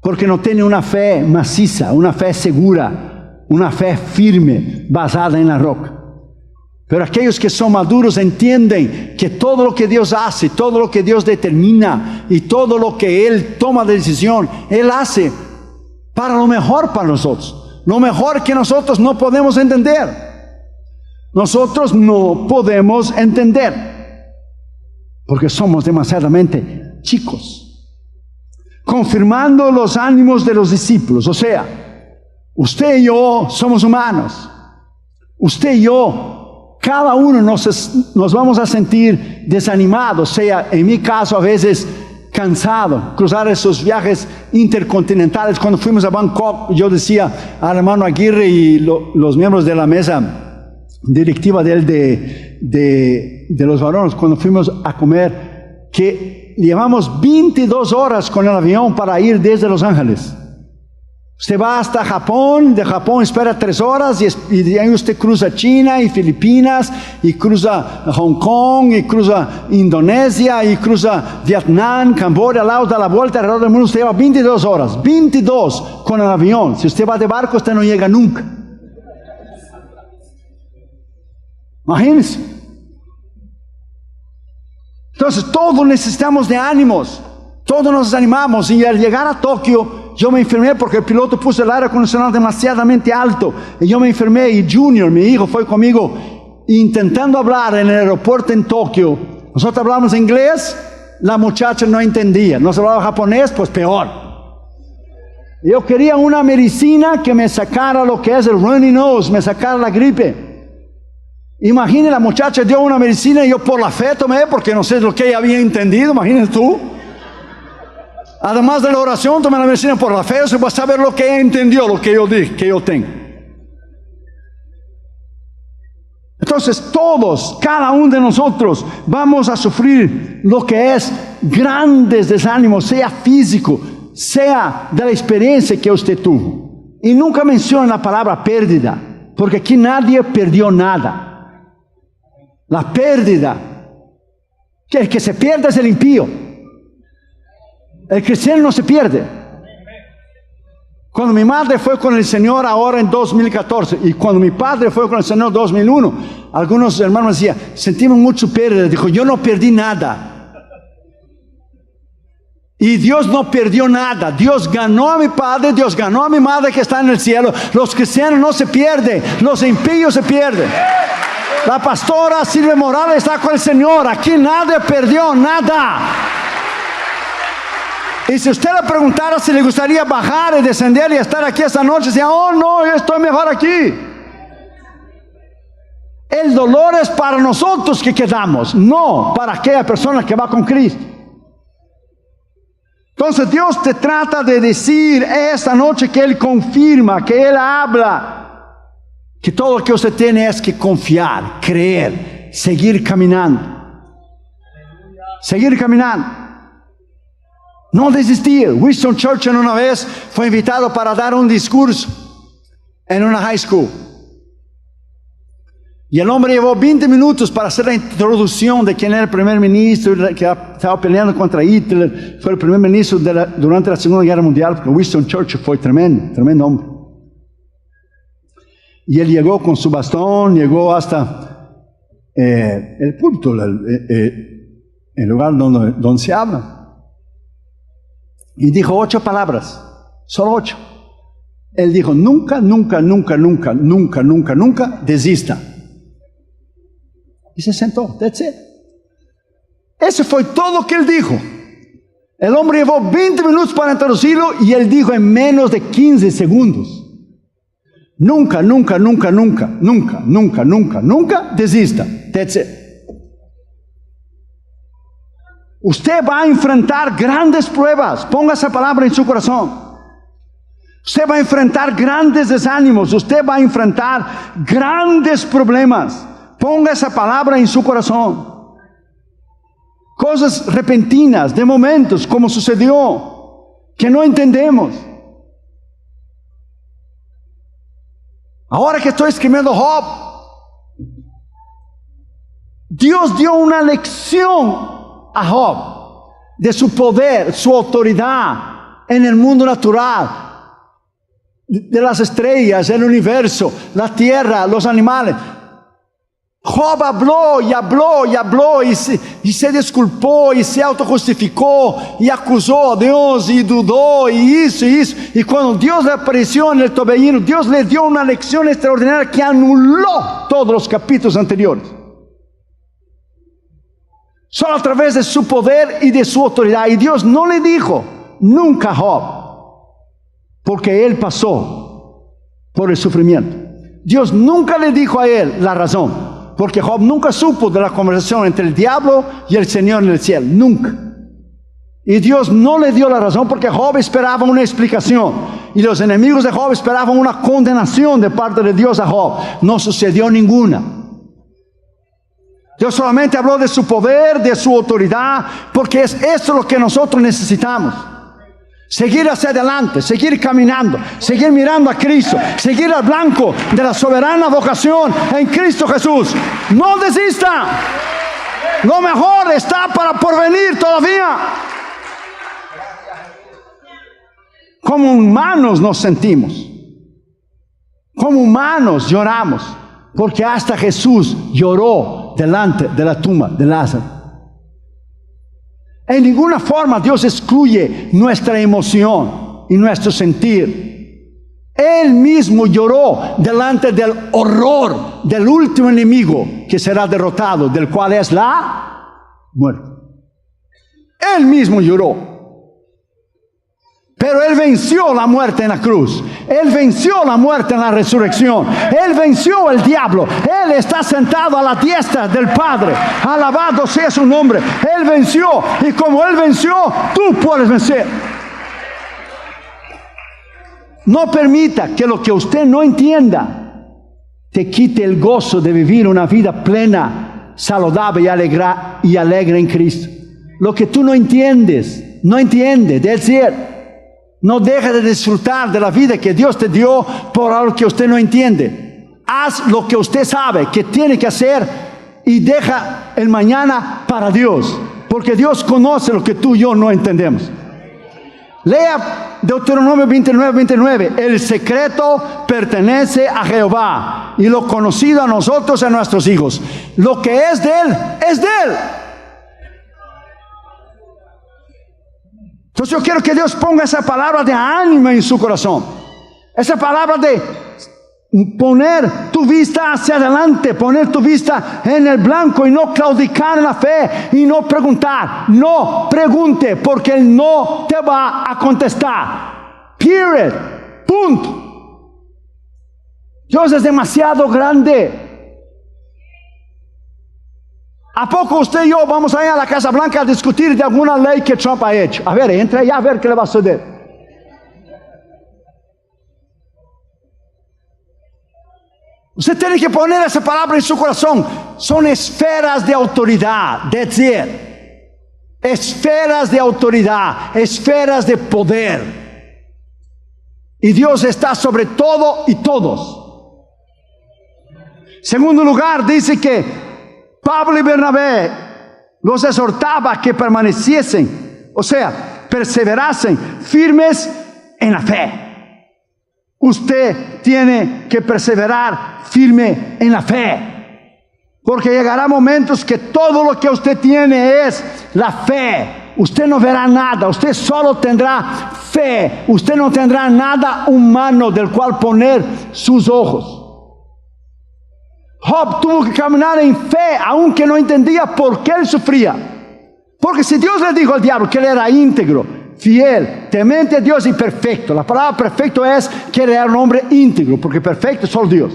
porque no tienen una fe maciza, una fe segura, una fe firme, basada en la roca. Pero aquellos que son maduros entienden que todo lo que Dios hace, todo lo que Dios determina y todo lo que Él toma de decisión, Él hace para lo mejor para nosotros. Lo mejor que nosotros no podemos entender. Nosotros no podemos entender porque somos demasiadamente chicos. Confirmando los ánimos de los discípulos. O sea, usted y yo somos humanos. Usted y yo, cada uno nos vamos a sentir desanimados, sea en mi caso a veces cansado, cruzar esos viajes intercontinentales. Cuando fuimos a Bangkok, yo decía al hermano Aguirre y los miembros de la mesa directiva de los varones, cuando fuimos a comer, que llevamos 22 horas con el avión para ir desde Los Ángeles. Usted va hasta Japón, de Japón espera 3 horas y de ahí usted cruza China y Filipinas y cruza Hong Kong y cruza Indonesia y cruza Vietnam, Camboya, al lado, da la vuelta alrededor del mundo. Usted lleva 22 horas, 22 con el avión. Si usted va de barco, usted no llega nunca. Imagínense. Entonces, todos necesitamos de ánimos. Todos nos desanimamos. Y al llegar a Tokio, yo me enfermé porque el piloto puso el aire acondicionado demasiadamente alto. Y yo me enfermé. Y Junior, mi hijo, fue conmigo intentando hablar en el aeropuerto en Tokio. Nosotros hablamos inglés, la muchacha no entendía. No se hablaba japonés, pues peor. Yo quería una medicina que me sacara lo que es el runny nose, me sacara la gripe. Imagine, la muchacha dio una medicina y yo por la fe tomé, porque no sé lo que ella había entendido, imagínate tú. Además de la oración, tomé la medicina por la fe, o sea, va a saber lo que ella entendió, lo que yo dije, que yo tengo. Entonces todos, cada uno de nosotros, vamos a sufrir lo que es grandes desánimos, sea físico, sea de la experiencia que usted tuvo. Y nunca menciona la palabra pérdida, porque aquí nadie perdió nada. La pérdida, que el que se pierde es el impío. El cristiano no se pierde. Cuando mi madre fue con el Señor ahora en 2014, y cuando mi padre fue con el Señor en 2001, algunos hermanos decían, sentimos mucho pérdida. Dijo, yo no perdí nada. Y Dios no perdió nada. Dios ganó a mi padre, Dios ganó a mi madre que está en el cielo. Los cristianos no se pierden, los impíos se pierden. La pastora Silvia Morales está con el Señor. Aquí nadie perdió nada. Y si usted le preguntara si le gustaría bajar y descender y estar aquí esta noche, decía, oh no, yo estoy mejor aquí. El dolor es para nosotros que quedamos, no para aquella persona que va con Cristo. Entonces Dios te trata de decir esta noche que Él confirma, que Él habla, que todo lo que usted tiene es que confiar, creer, seguir caminando. Seguir caminando. No desistir. Winston Churchill una vez fue invitado para dar un discurso en una high school. Y el hombre llevó 20 minutos para hacer la introducción de quién era el primer ministro, que estaba peleando contra Hitler. Fue el primer ministro durante la Segunda Guerra Mundial, porque Winston Churchill fue tremendo hombre. Y él llegó con su bastón, llegó hasta el púlpito, el lugar donde se habla. Y dijo 8 palabras, solo 8. Él dijo, nunca, nunca, nunca, nunca, nunca, nunca, nunca desista. Y se sentó, that's it. Eso fue todo lo que él dijo. El hombre llevó 20 minutos para introducirlo y él dijo en menos de 15 segundos. Nunca, nunca, nunca, nunca, nunca, nunca, nunca, nunca desista. That's it. Usted va a enfrentar grandes pruebas. Ponga esa palabra en su corazón. Usted va a enfrentar grandes desánimos. Usted va a enfrentar grandes problemas. Ponga esa palabra en su corazón. Cosas repentinas, de momentos, como sucedió, que no entendemos. Ahora que estoy escribiendo Job, Dios dio una lección a Job de su poder, su autoridad en el mundo natural, de las estrellas, el universo, la tierra, los animales. Job habló y habló y habló y se disculpó y se autojustificó y acusó a Dios y dudó y hizo y hizo. Y cuando Dios le apareció en el torbellino, Dios le dio una lección extraordinaria que anuló todos los capítulos anteriores. Solo a través de su poder y de su autoridad. Y Dios no le dijo nunca a Job, porque él pasó por el sufrimiento. Dios nunca le dijo a él la razón, porque Job nunca supo de la conversación entre el diablo y el Señor en el cielo, nunca. Y Dios no le dio la razón porque Job esperaba una explicación. Y los enemigos de Job esperaban una condenación de parte de Dios a Job. No sucedió ninguna. Dios solamente habló de su poder, de su autoridad, porque es esto lo que nosotros necesitamos. Seguir hacia adelante, seguir caminando, seguir mirando a Cristo, seguir al blanco de la soberana vocación en Cristo Jesús. No desista. Lo mejor está para porvenir todavía. Como humanos nos sentimos. Como humanos lloramos. porque hasta Jesús lloró delante de la tumba de Lázaro. En ninguna forma Dios excluye nuestra emoción y nuestro sentir. Él mismo lloró delante del horror del último enemigo que será derrotado, del cual es la muerte. Él mismo lloró. Pero Él venció la muerte en la cruz. Él venció la muerte en la resurrección. Él venció el diablo. Él está sentado a la diestra del Padre. Alabado sea su nombre. Él venció. Y como Él venció, tú puedes vencer. No permita que lo que usted no entienda te quite el gozo de vivir una vida plena, saludable y alegre en Cristo. Lo que tú no entiendes, that's it. No deja de disfrutar de la vida que Dios te dio por algo que usted no entiende. Haz lo que usted sabe que tiene que hacer y deja el mañana para Dios. Porque Dios conoce lo que tú y yo no entendemos. Lea Deuteronomio 29:29. El secreto pertenece a Jehová y lo conocido a nosotros y a nuestros hijos. Lo que es de Él, es de Él. Entonces yo quiero que Dios ponga esa palabra de ánimo en su corazón. Esa palabra de poner tu vista hacia adelante, poner tu vista en el blanco y no claudicar en la fe y no preguntar. No pregunte porque Él no te va a contestar. Period. Punto. Dios es demasiado grande. ¿A poco usted y yo vamos a ir a la Casa Blanca a discutir de alguna ley que Trump ha hecho? A ver, entre allá a ver qué le va a suceder. Usted tiene que poner esa palabra en su corazón. Son esferas de autoridad. That's it. Esferas de autoridad. Esferas de poder. Y Dios está sobre todo y todos. Segundo lugar, dice que Pablo y Bernabé los exhortaba que permaneciesen, o sea, perseverasen firmes en la fe. Usted tiene que perseverar firme en la fe, porque llegará momentos que todo lo que usted tiene es la fe. Usted no verá nada, usted solo tendrá fe, usted no tendrá nada humano del cual poner sus ojos. Job tuvo que caminar en fe, aunque no entendía por qué él sufría. Porque si Dios le dijo al diablo que él era íntegro, fiel, temente a Dios y perfecto. La palabra perfecto es que él era un hombre íntegro, porque perfecto es solo Dios.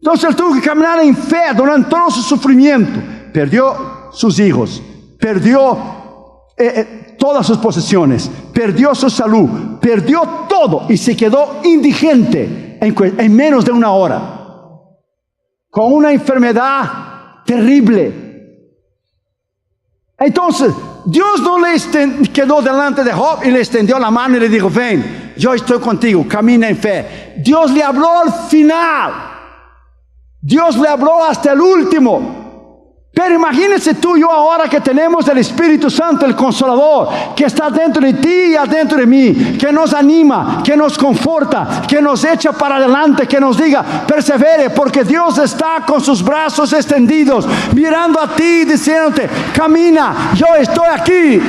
Entonces él tuvo que caminar en fe durante todo su sufrimiento. Perdió sus hijos, perdió todas sus posesiones, perdió su salud, perdió todo y se quedó indigente en menos de una hora. Con una enfermedad terrible. Entonces, Dios no le quedó delante de Job y le extendió la mano y le dijo: ven, yo estoy contigo, camina en fe. Dios le habló al final. Dios le habló hasta el último. Pero imagínense tú y yo ahora que tenemos el Espíritu Santo, el Consolador, que está dentro de ti y adentro de mí, que nos anima, que nos conforta, que nos echa para adelante, que nos diga: persevere, porque Dios está con sus brazos extendidos, mirando a ti y diciéndote: camina, yo estoy aquí.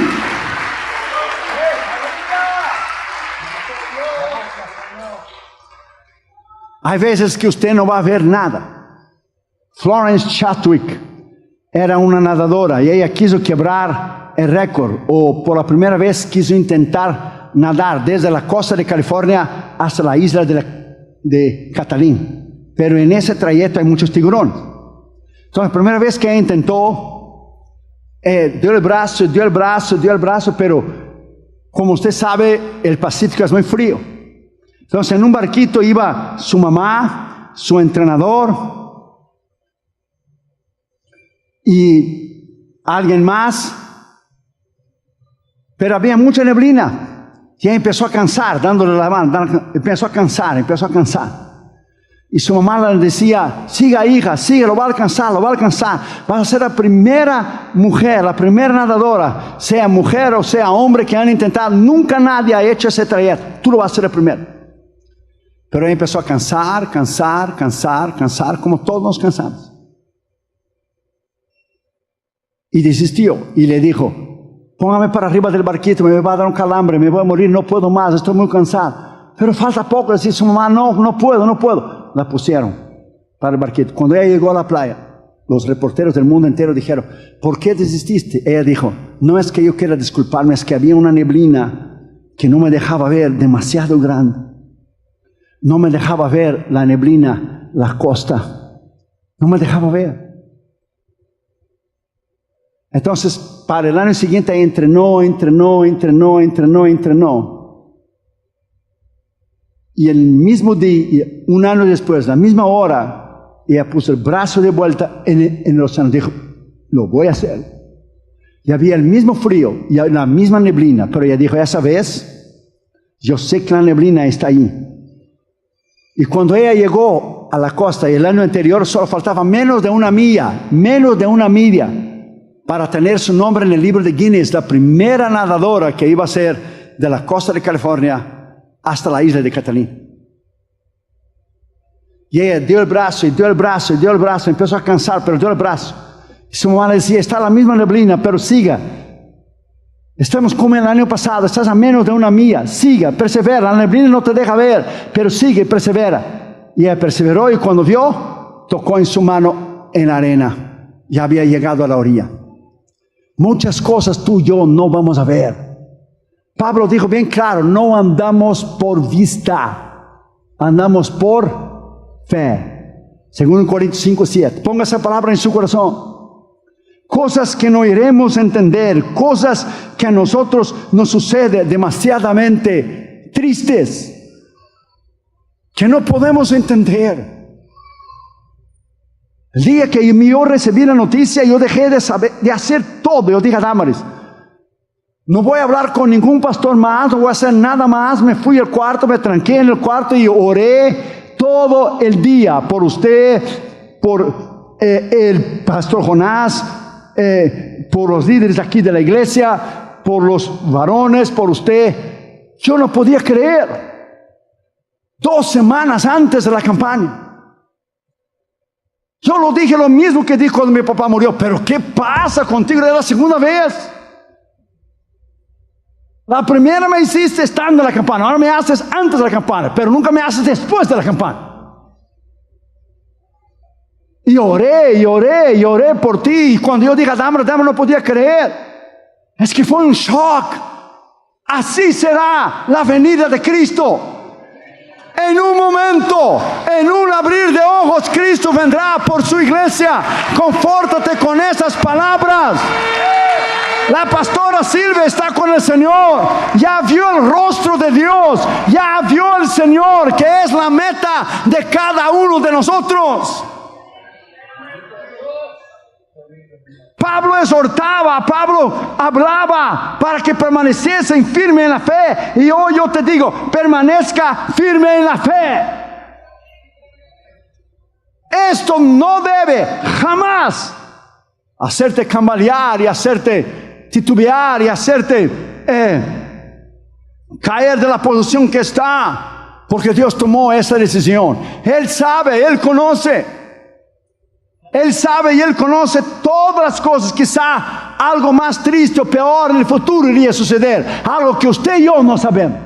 Hay veces que usted no va a ver nada. Florence Chadwick era una nadadora y ella quiso quebrar el récord, o por la primera vez quiso intentar nadar desde la costa de California hasta la isla de Catalín. Pero en ese trayecto hay muchos tiburones. Entonces la primera vez que ella intentó, dio el brazo, pero como usted sabe, el Pacífico es muy frío. Entonces en un barquito iba su mamá, su entrenador y alguien más, pero había mucha neblina y ella empezó a cansar, dándole la mano, empezó a cansar. Y su mamá le decía: siga, hija, sigue, lo va a alcanzar. Vas a ser la primera mujer, la primera nadadora, sea mujer o sea hombre, que han intentado. Nunca nadie ha hecho ese trayecto, tú lo vas a ser el primero. Pero ella empezó a cansar, como todos nos cansamos. Y desistió y le dijo, póngame para arriba del barquito, me va a dar un calambre, me voy a morir, no puedo más, estoy muy cansado. Pero falta poco, decía su mamá, no puedo. La pusieron para el barquito. Cuando ella llegó a la playa, los reporteros del mundo entero dijeron, ¿por qué desististe? Ella dijo, no es que yo quiera disculparme, es que había una neblina que no me dejaba ver, demasiado grande. No me dejaba ver la neblina, la costa. No me dejaba ver. Entonces, para el año siguiente entrenó. Y el mismo día, un año después, la misma hora, ella puso el brazo de vuelta en el océano. Dijo, lo voy a hacer. Y había el mismo frío y la misma neblina, pero ella dijo, esa vez, yo sé que la neblina está ahí. Y cuando ella llegó a la costa, y el año anterior solo faltaba menos de una milla, para tener su nombre en el libro de Guinness, la primera nadadora que iba a ser de la costa de California hasta la isla de Catalina. Y ella dio el brazo, empezó a cansar, pero dio el brazo. Y su mamá le decía, está la misma neblina, pero siga. Estamos como el año pasado, estás a menos de una milla, siga, persevera, la neblina no te deja ver, pero sigue, persevera. Y ella perseveró y cuando vio, tocó en su mano en la arena. Ya había llegado a la orilla. Muchas cosas tú y yo no vamos a ver. Pablo dijo bien claro, no andamos por vista, andamos por fe. Según Corintios 5:7. Ponga esa palabra en su corazón. Cosas que no iremos a entender, cosas que a nosotros nos suceden demasiadamente tristes, que no podemos entender. El día que yo recibí la noticia, yo dejé de hacer todo. Yo dije a Damaris, no voy a hablar con ningún pastor más, no voy a hacer nada más. Me fui al cuarto, me tranqué en el cuarto y oré todo el día por usted, por el pastor Jonás, por los líderes aquí de la iglesia, por los varones, por usted. Yo no podía creer. 2 semanas antes de la campaña. Yo lo dije lo mismo que dije cuando mi papá murió. Pero ¿qué pasa contigo? Era la segunda vez. La primera me hiciste estando en la campana. Ahora me haces antes de la campana. Pero nunca me haces después de la campana. Y oré por ti. Y cuando yo dije a Dama no podía creer. Es que fue un shock. Así será la venida de Cristo. En un momento, en un abrir de ojos, Cristo vendrá por su iglesia. Confórtate con esas palabras. La pastora Silvia está con el Señor. Ya vio el rostro de Dios. Ya vio el Señor, que es la meta de cada uno de nosotros. Pablo exhortaba, Pablo hablaba para que permaneciesen firmes en la fe. Y hoy yo te digo, permanezca firme en la fe. Esto no debe jamás hacerte cambalear y hacerte titubear y hacerte caer de la posición que está, porque Dios tomó esa decisión. Él sabe, Él conoce. Él sabe y Él conoce todas las cosas. Quizá algo más triste o peor en el futuro iría a suceder. Algo que usted y yo no sabemos.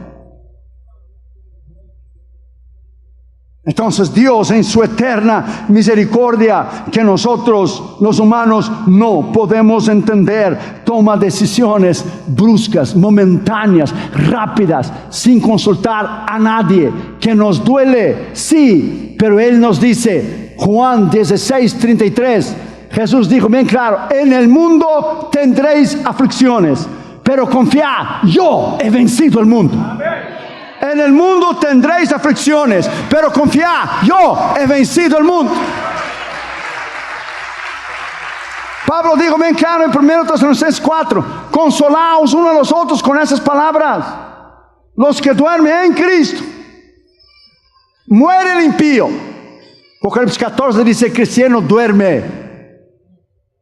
Entonces Dios, en su eterna misericordia, que nosotros los humanos no podemos entender, toma decisiones bruscas, momentáneas, rápidas, sin consultar a nadie. Que nos duele, sí, pero Él nos dice, Juan 16:33, Jesús dijo bien claro, en el mundo tendréis aflicciones, pero confiad, yo he vencido el mundo. En el mundo tendréis aflicciones, pero confiad, yo he vencido el mundo. Pablo dijo bien claro en 1 Tesalonicenses 4, consolaos unos a los otros con esas palabras. Los que duermen en Cristo, muere el impío. Apocalipsis 14 dice, el cristiano duerme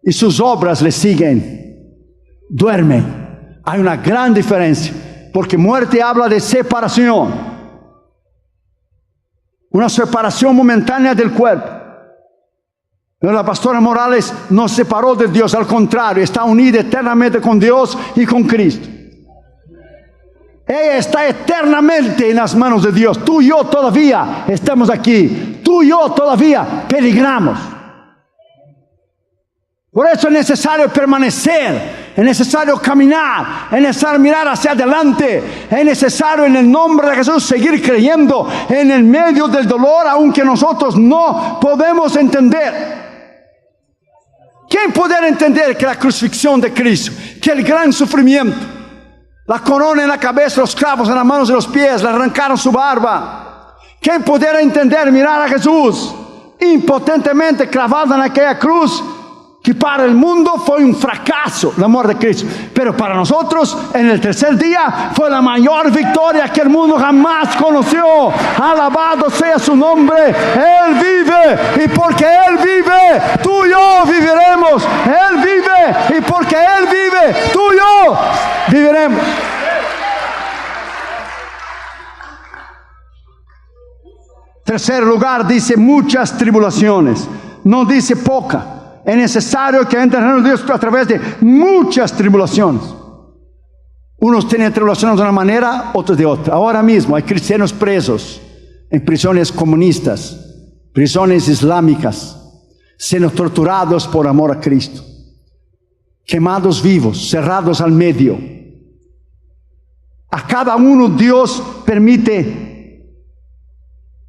y sus obras le siguen. Duerme. Hay una gran diferencia, porque muerte habla de separación. una separación momentánea del cuerpo. Pero la pastora Morales no se separó de Dios, al contrario, está unida eternamente con Dios y con Cristo. Ella está eternamente en las manos de Dios. Tú y yo todavía estamos aquí. Tú y yo todavía peligramos. Por eso es necesario permanecer, es necesario caminar, es necesario mirar hacia adelante, es necesario en el nombre de Jesús seguir creyendo en el medio del dolor, aunque nosotros no podemos entender. ¿Quién puede entender que la crucifixión de Cristo, que el gran sufrimiento, la corona en la cabeza, los clavos en las manos y los pies, le arrancaron su barba? ¿Quién pudiera entender, mirar a Jesús impotentemente clavado en aquella cruz, que para el mundo fue un fracaso la muerte de Cristo, pero para nosotros en el tercer día fue la mayor victoria que el mundo jamás conoció? Alabado sea su nombre. Él vive, y porque Él vive, tú y yo viviremos. Él vive, y porque Él vive, tú y yo viviremos. Tercer lugar, dice muchas tribulaciones, no dice poca. Es necesario que entren en Dios a través de muchas tribulaciones. Unos tienen tribulaciones de una manera, otros de otra. Ahora mismo hay cristianos presos en prisiones comunistas, prisiones islámicas, siendo torturados por amor a Cristo, quemados vivos, cerrados al medio. A cada uno Dios permite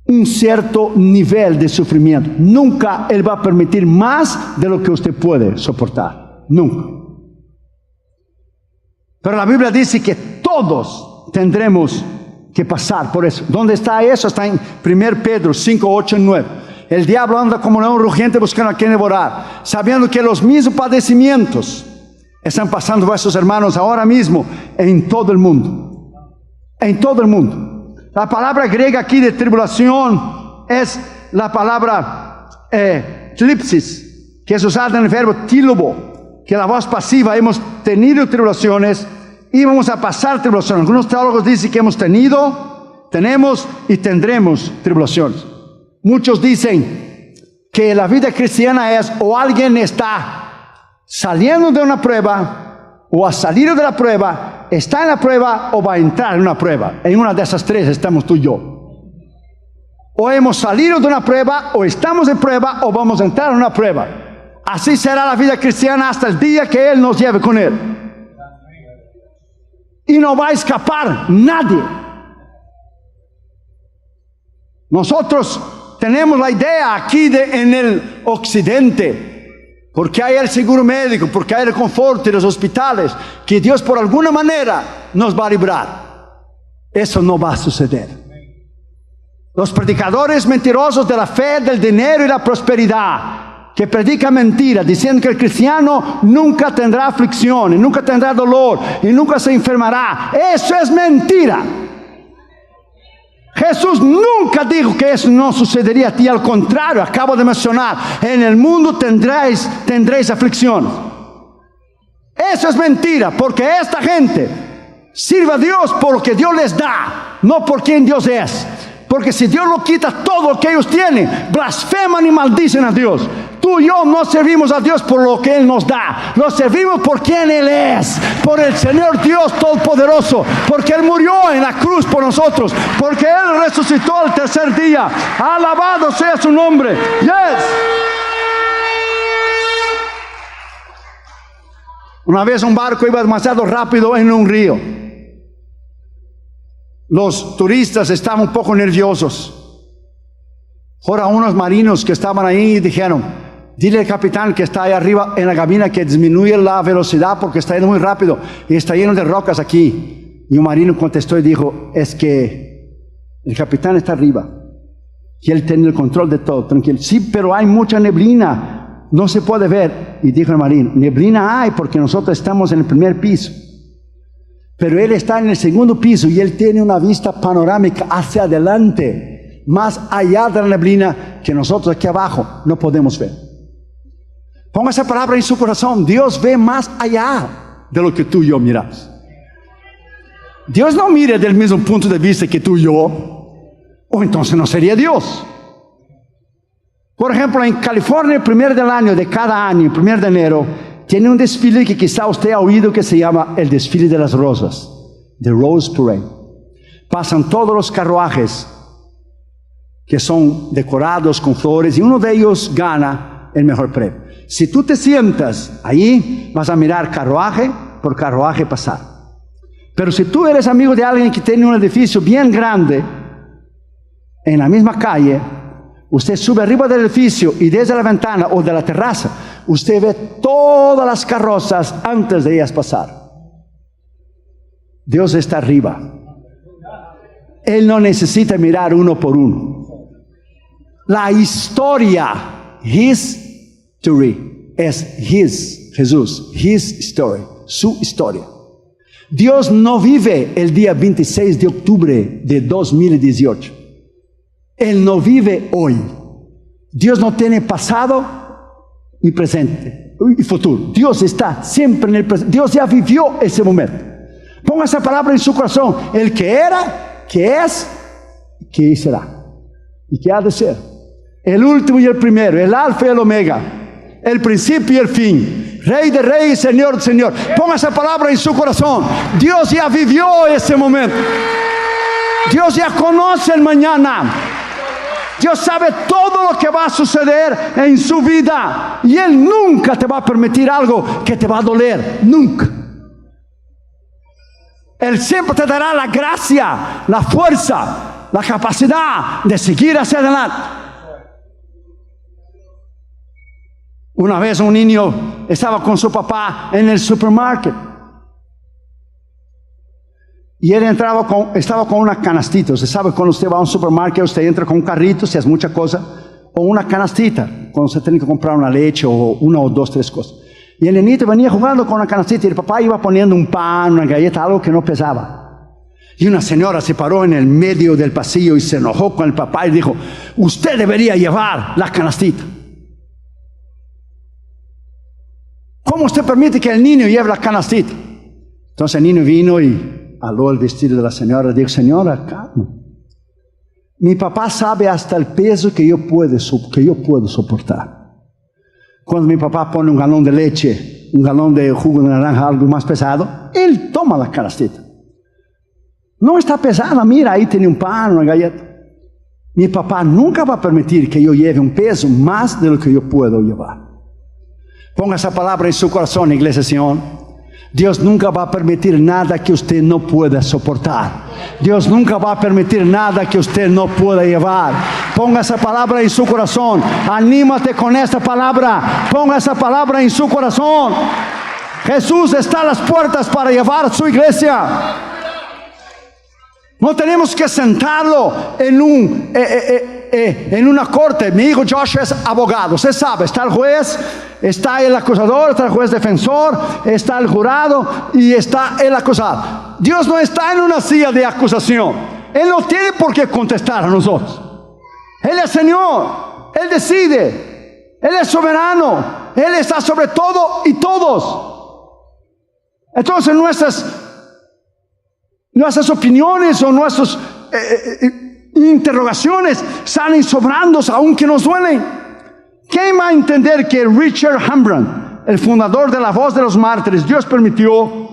un cierto nivel de sufrimiento. Nunca Él va a permitir más de lo que usted puede soportar. Nunca. Pero la Biblia dice que todos tendremos que pasar por eso. ¿Dónde está eso? Está en 1 Pedro 5, 8 y 9. El diablo anda como león rugiente buscando a quien devorar, sabiendo que los mismos padecimientos están pasando vuestros hermanos ahora mismo en todo el mundo. En todo el mundo. La palabra griega aquí de tribulación es la palabra tlipsis, que es usada en el verbo tílobo, que es la voz pasiva. Hemos tenido tribulaciones y vamos a pasar tribulaciones. Algunos teólogos dicen que hemos tenido, tenemos y tendremos tribulaciones. Muchos dicen que la vida cristiana es o alguien está saliendo de una prueba, o ha salido de la prueba, está en la prueba o va a entrar en una prueba. En una de esas tres estamos tú y yo. O hemos salido de una prueba, o estamos en prueba, o vamos a entrar en una prueba. Así será la vida cristiana hasta el día que Él nos lleve con Él. Y no va a escapar nadie. Nosotros tenemos la idea aquí en el occidente, porque hay el seguro médico, porque hay el confort de los hospitales, que Dios por alguna manera nos va a librar. Eso no va a suceder. Los predicadores mentirosos de la fe, del dinero y la prosperidad, que predican mentiras, diciendo que el cristiano nunca tendrá aflicción, y nunca tendrá dolor, y nunca se enfermará. Eso es mentira. Jesús nunca dijo que eso no sucedería a ti. Al contrario, acabo de mencionar, en el mundo tendréis aflicción. Eso es mentira, porque esta gente sirve a Dios por lo que Dios les da, no por quien Dios es. Porque si Dios lo quita todo lo que ellos tienen, blasfeman y maldicen a Dios. Tú y yo no servimos a Dios por lo que Él nos da, lo servimos por quien Él es, por el Señor Dios Todopoderoso, porque Él murió en la cruz por nosotros, porque Él resucitó al tercer día. Alabado sea su nombre. Yes. Una vez un barco iba demasiado rápido en un río. Los turistas estaban un poco nerviosos. Ahora unos marinos que estaban ahí dijeron: dile al capitán que está ahí arriba en la cabina que disminuye la velocidad porque está yendo muy rápido y está lleno de rocas aquí. Y un marino contestó y dijo: es que el capitán está arriba y él tiene el control de todo, tranquilo. Sí, pero hay mucha neblina, no se puede ver. Y dijo el marino: neblina hay porque nosotros estamos en el primer piso, pero él está en el segundo piso y él tiene una vista panorámica hacia adelante, más allá de la neblina, que nosotros aquí abajo no podemos ver. Ponga esa palabra en su corazón. Dios ve más allá de lo que tú y yo miramos. Dios no mira del mismo punto de vista que tú y yo. o entonces no sería Dios. Por ejemplo, en California, el 1 del año de cada año, el 1 de enero, tiene un desfile que quizá usted ha oído que se llama el desfile de las rosas, The Rose Parade. Pasan todos los carruajes que son decorados con flores y uno de ellos gana el mejor premio. Si tú te sientas ahí, vas a mirar carruaje por carruaje pasar. Pero si tú eres amigo de alguien que tiene un edificio bien grande en la misma calle, usted sube arriba del edificio y desde la ventana o de la terraza, usted ve todas las carrozas antes de ellas pasar. Dios está arriba. Él no necesita mirar uno por uno. La historia, His story, es His, Jesús, His story, su historia. Dios no vive el día 26 de octubre de 2018. Él no vive hoy. Dios no tiene pasado ni presente y futuro. Dios está siempre en el presente. Dios ya vivió ese momento. Ponga esa palabra en su corazón. El que era, que es, que será y que ha de ser. El último y el primero, el alfa y el omega, el principio y el fin, Rey de reyes, Señor de señor. Ponga esa palabra en su corazón. Dios ya vivió ese momento. Dios ya conoce el mañana. Dios sabe todo lo que va a suceder en su vida. Y Él nunca te va a permitir algo que te va a doler. Nunca. Él siempre te dará la gracia, la fuerza, la capacidad de seguir hacia adelante. Una vez un niño estaba con su papá en el supermercado. Y él estaba con una canastita. Usted sabe, cuando usted va a un supermercado, usted entra con un carrito, si es mucha cosa, o una canastita, cuando usted tiene que comprar una leche o una o dos, tres cosas. Y el niñito venía jugando con una canastita y el papá iba poniendo un pan, una galleta, algo que no pesaba. Y una señora se paró en el medio del pasillo y se enojó con el papá y dijo: usted debería llevar la canastita. ¿Cómo usted permite que el niño lleve la canastita? Entonces el niño vino y aló el vestido de la señora y dijo: señora, calma. Mi papá sabe hasta el peso que yo puedo soportar. Cuando mi papá pone un galón de leche, un galón de jugo de naranja, algo más pesado, él toma la canastita. No está pesada, mira, ahí tiene un pan, una galleta. Mi papá nunca va a permitir que yo lleve un peso más de lo que yo puedo llevar. Ponga esa palabra en su corazón, Iglesia Sion. Dios nunca va a permitir nada que usted no pueda soportar. Dios nunca va a permitir nada que usted no pueda llevar. Ponga esa palabra en su corazón. Anímate con esta palabra. Ponga esa palabra en su corazón. Jesús está a las puertas para llevar a su iglesia. No tenemos que sentarlo en una corte. Mi hijo Joshua es abogado. Usted sabe, está el juez, está el acusador, está el juez defensor, está el jurado y está el acusado. Dios no está en una silla de acusación. Él no tiene por qué contestar a nosotros. Él es Señor. Él decide. Él es soberano. Él está sobre todo y todos. Entonces nuestras opiniones o nuestras interrogaciones salen sobrando aunque nos duelen. ¿Quién va a entender que Richard Hambron, el fundador de La Voz de los Mártires, Dios permitió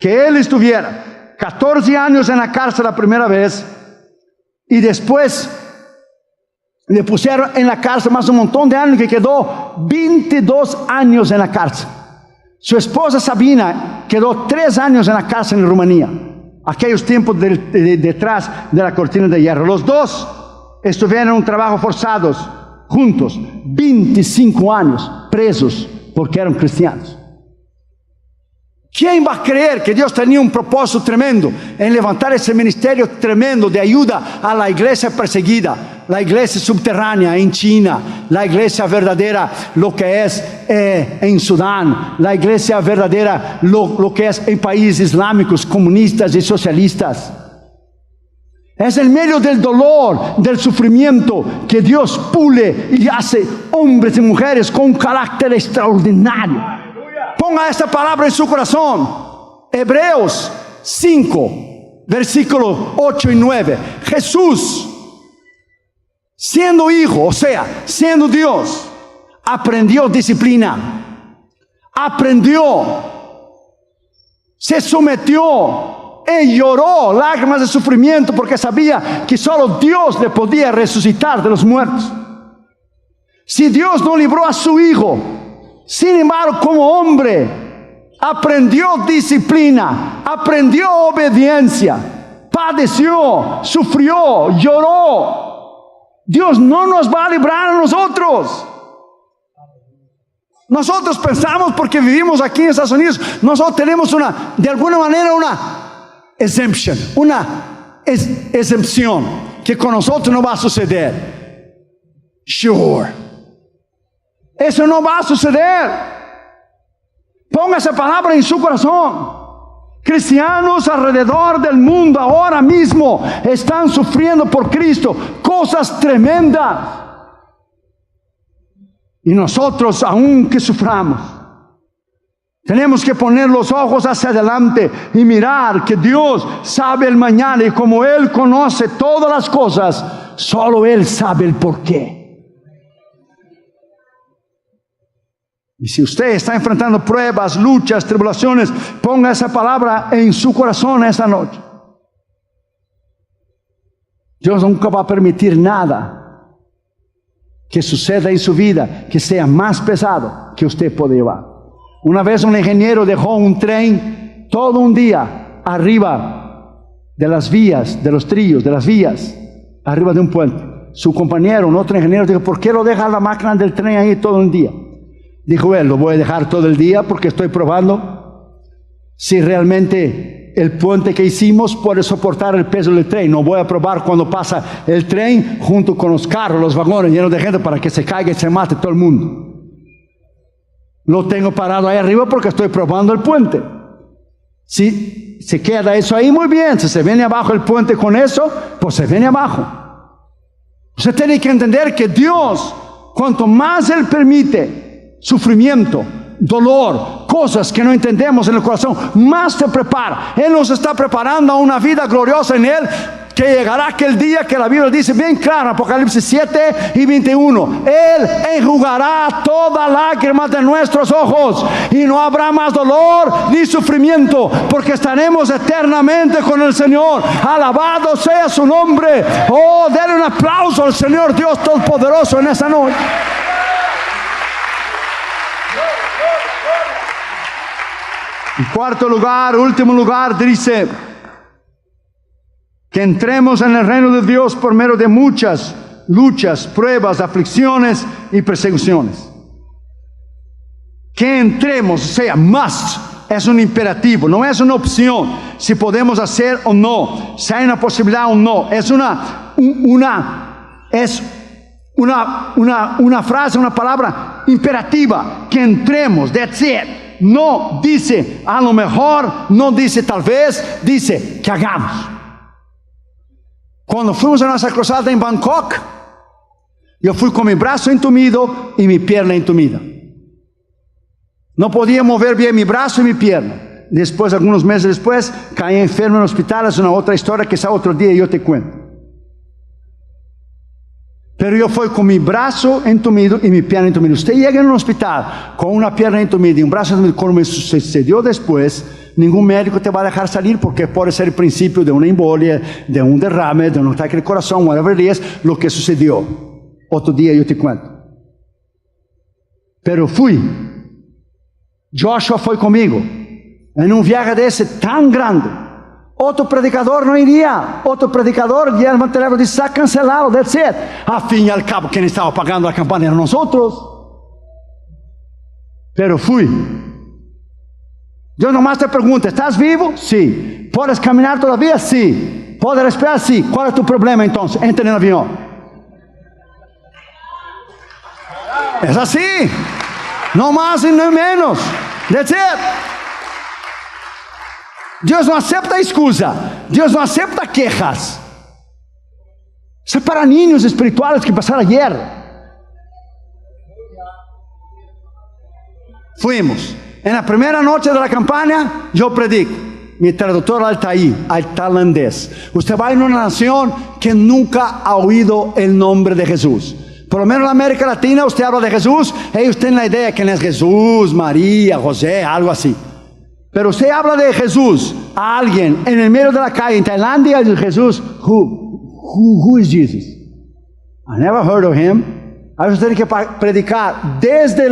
que él estuviera 14 años en la cárcel la primera vez y después le pusieron en la cárcel más un montón de años, que quedó 22 años en la cárcel? Su esposa Sabina quedó 3 años en la cárcel en Rumanía, aquellos tiempos detrás de la cortina de hierro. Los dos estuvieron en un trabajo forzados juntos, 25 años presos porque eran cristianos. ¿Quién va a creer que Dios tenía un propósito tremendo en levantar ese ministerio tremendo de ayuda a la iglesia perseguida, la iglesia subterránea en China, la iglesia verdadera, lo que es en Sudán, la iglesia verdadera, lo que es en países islámicos, comunistas y socialistas? Es en medio del dolor, del sufrimiento, que Dios pule y hace hombres y mujeres con un carácter extraordinario. Ponga esta palabra en su corazón. Hebreos 5, versículos 8 y 9. Jesús siendo hijo, o sea, siendo Dios, aprendió disciplina, aprendió, se sometió y lloró lágrimas de sufrimiento porque sabía que solo Dios le podía resucitar de los muertos. Si Dios no libró a su hijo, sin embargo, como hombre, aprendió disciplina, aprendió obediencia, padeció, sufrió, lloró. Dios no nos va a librar a nosotros. Nosotros pensamos, porque vivimos aquí en Estados Unidos, nosotros tenemos de alguna manera una exemption, una excepción, que con nosotros no va a suceder. Sure. Eso no va a suceder. Ponga esa palabra en su corazón. Cristianos alrededor del mundo ahora mismo están sufriendo por Cristo cosas tremendas. Y nosotros, aunque suframos, tenemos que poner los ojos hacia adelante y mirar que Dios sabe el mañana, y como Él conoce todas las cosas, solo Él sabe el porqué. Y si usted está enfrentando pruebas, luchas, tribulaciones, ponga esa palabra en su corazón esta noche. Dios nunca va a permitir nada que suceda en su vida que sea más pesado que usted puede llevar. Una vez un ingeniero dejó un tren todo un día arriba de las vías, de los trillos, de las vías, arriba de un puente. Su compañero, un otro ingeniero, dijo: ¿por qué lo deja la máquina del tren ahí todo un día? Dijo él: lo voy a dejar todo el día porque estoy probando si realmente el puente que hicimos puede soportar el peso del tren. No voy a probar cuando pasa el tren junto con los carros, los vagones llenos de gente, para que se caiga y se mate todo el mundo. Lo tengo parado ahí arriba porque estoy probando el puente. Si se queda eso ahí, muy bien. Si se viene abajo el puente con eso, pues se viene abajo. Usted tiene que entender que Dios, cuanto más Él permite sufrimiento, dolor, cosas que no entendemos en el corazón, más te prepara. Él nos está preparando a una vida gloriosa en Él, que llegará aquel día que la Biblia dice bien claro, Apocalipsis 7:21, Él enjugará toda lágrima de nuestros ojos, y no habrá más dolor ni sufrimiento, porque estaremos eternamente con el Señor. Alabado sea su nombre. Oh, denle un aplauso al Señor Dios Todopoderoso en esta noche. En cuarto lugar, último lugar, dice que entremos en el reino de Dios por medio de muchas luchas, pruebas, aflicciones y persecuciones. Que entremos, o sea, must, es un imperativo, no es una opción, si podemos hacer o no, si hay una posibilidad o no. Es una frase, una palabra imperativa, que entremos, that's it. No dice a lo mejor, no dice tal vez, dice que hagamos. Cuando fuimos a nuestra cruzada en Bangkok, yo fui con mi brazo entumido y mi pierna entumida. No podía mover bien mi brazo y mi pierna. Después, algunos meses después, caí enfermo en el hospital. Es una otra historia que ese otro día yo te cuento. Pero yo fui con mi brazo entumido y mi pierna entumida. Usted llega en un hospital con una pierna entumida y un brazo entumido, como me sucedió después, ningún médico te va a dejar salir, porque puede ser el principio de una embolia, de un derrame, de un ataque al corazón, whatever it is, lo que sucedió. Otro día yo te cuento. Pero fui. Joshua fue conmigo en un viaje de ese tan grande. Otro predicador no iría. Otro predicador, y el mantelero dice: está cancelado, that's it. A fin y al cabo, quien estaba pagando la campaña eran nosotros. Pero fui. Dios nomás te pregunta: ¿estás vivo? Sí. ¿Puedes caminar todavía? Sí. ¿Puedes respirar? Sí. ¿Cuál es tu problema entonces? Entra en el avión. Es así. No más y no menos. That's it. Dios no acepta excusa. Dios no acepta quejas. Eso es para niños espirituales que pasaron ayer. Fuimos. En la primera noche de la campaña, yo predico. mi traductor al tailandés. Usted va en una nación que nunca ha oído el nombre de Jesús. Por lo menos en la América Latina usted habla de Jesús, ellos tienen la idea de quién es Jesús, María, José, algo así. Pero usted habla de Jesús a alguien en el medio de la calle en Tailandia, y dice Jesús, who is Jesus? I never heard of him. A veces tiene que predicar desde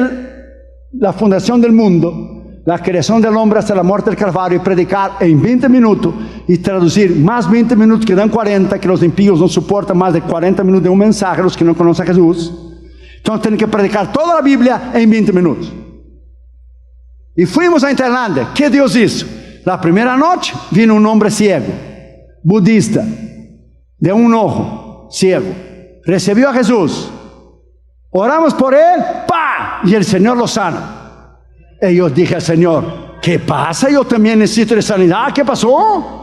la fundación del mundo, la creación del hombre hasta la muerte del Calvario, y predicar en 20 minutos y traducir más 20 minutos que dan 40, que los impíos no soportan más de 40 minutos de un mensaje, los que no conocen a Jesús. Entonces tienen que predicar toda la Biblia en 20 minutos. Y fuimos a Tailandia. ¿Qué Dios hizo? La primera noche vino un hombre ciego, budista, de un ojo, ciego. Recibió a Jesús. Oramos por él, ¡pa! Y el Señor lo sana. Y yo dije al Señor, ¿qué pasa? Yo también necesito de sanidad. ¿Qué pasó?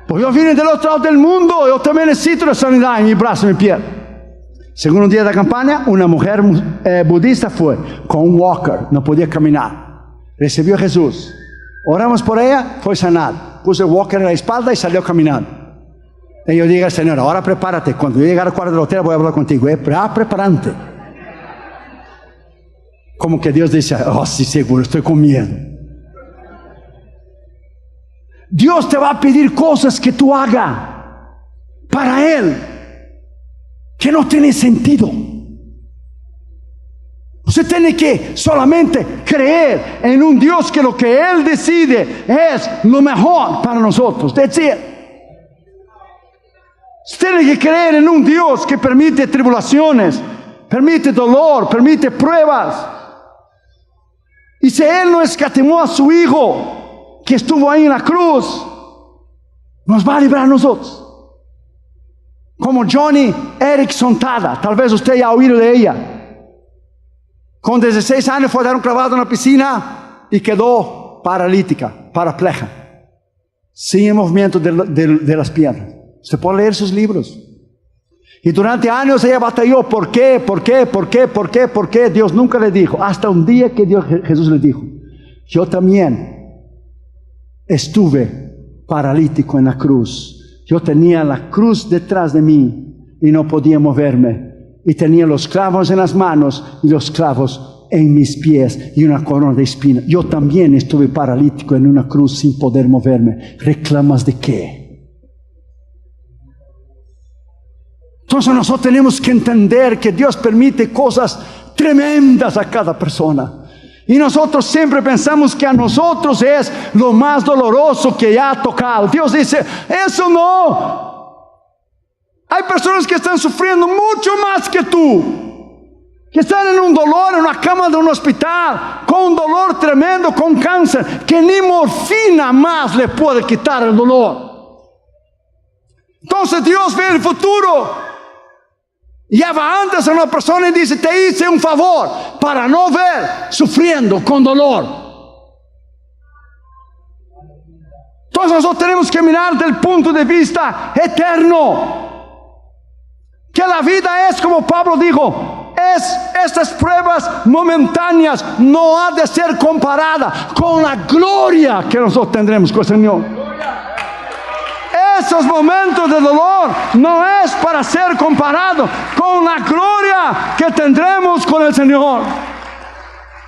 Pues yo vine del otro lado del mundo. Yo también necesito de sanidad en mi brazo, en mi piel. Segundo día de la campaña, una mujer budista fue con un walker, no podía caminar. Recibió a Jesús. Oramos por ella, fue sanada. Puse el walker en la espalda y salió caminando. Y yo dije al Señor, ahora prepárate. Cuando yo llegue al cuarto del hotel voy a hablar contigo. Preparante. Como que Dios dice, oh sí, seguro, estoy con miedo. Dios te va a pedir cosas que tú hagas para Él, que no tiene sentido. Usted tiene que solamente creer en un Dios que lo que Él decide es lo mejor para nosotros. That's it. Usted tiene que creer en un Dios que permite tribulaciones, permite dolor, permite pruebas. Y si Él no escatimó a su Hijo, que estuvo ahí en la cruz, nos va a librar a nosotros. Como Johnny Erickson Tada, tal vez usted ya ha oído de ella. Con 16 años fue a dar un clavado en una piscina y quedó paralítica, parapleja, sin movimiento de las piernas. Usted puede leer sus libros. Y durante años ella batalló. ¿Por qué? Dios nunca le dijo. Hasta un día que Jesús le dijo, yo también estuve paralítico en la cruz. Yo tenía la cruz detrás de mí y no podía moverme. Y tenía los clavos en las manos y los clavos en mis pies y una corona de espinas. Yo también estuve paralítico en una cruz sin poder moverme. ¿Reclamas de qué? Entonces nosotros tenemos que entender que Dios permite cosas tremendas a cada persona. Y nosotros siempre pensamos que a nosotros es lo más doloroso que ya ha tocado. Dios dice, eso no. Hay personas que están sufriendo mucho más que tú, que están en un dolor, en una cama de un hospital, con un dolor tremendo, con cáncer, que ni morfina más le puede quitar el dolor. Entonces Dios ve el futuro. Lleva antes a una persona y dice, te hice un favor para no ver sufriendo con dolor. Entonces nosotros tenemos que mirar del punto de vista eterno. Que la vida es, como Pablo dijo, estas pruebas momentáneas no ha de ser comparada con la gloria que nosotros tendremos con el Señor. Esos momentos de dolor no es para ser comparado con la gloria que tendremos con el Señor.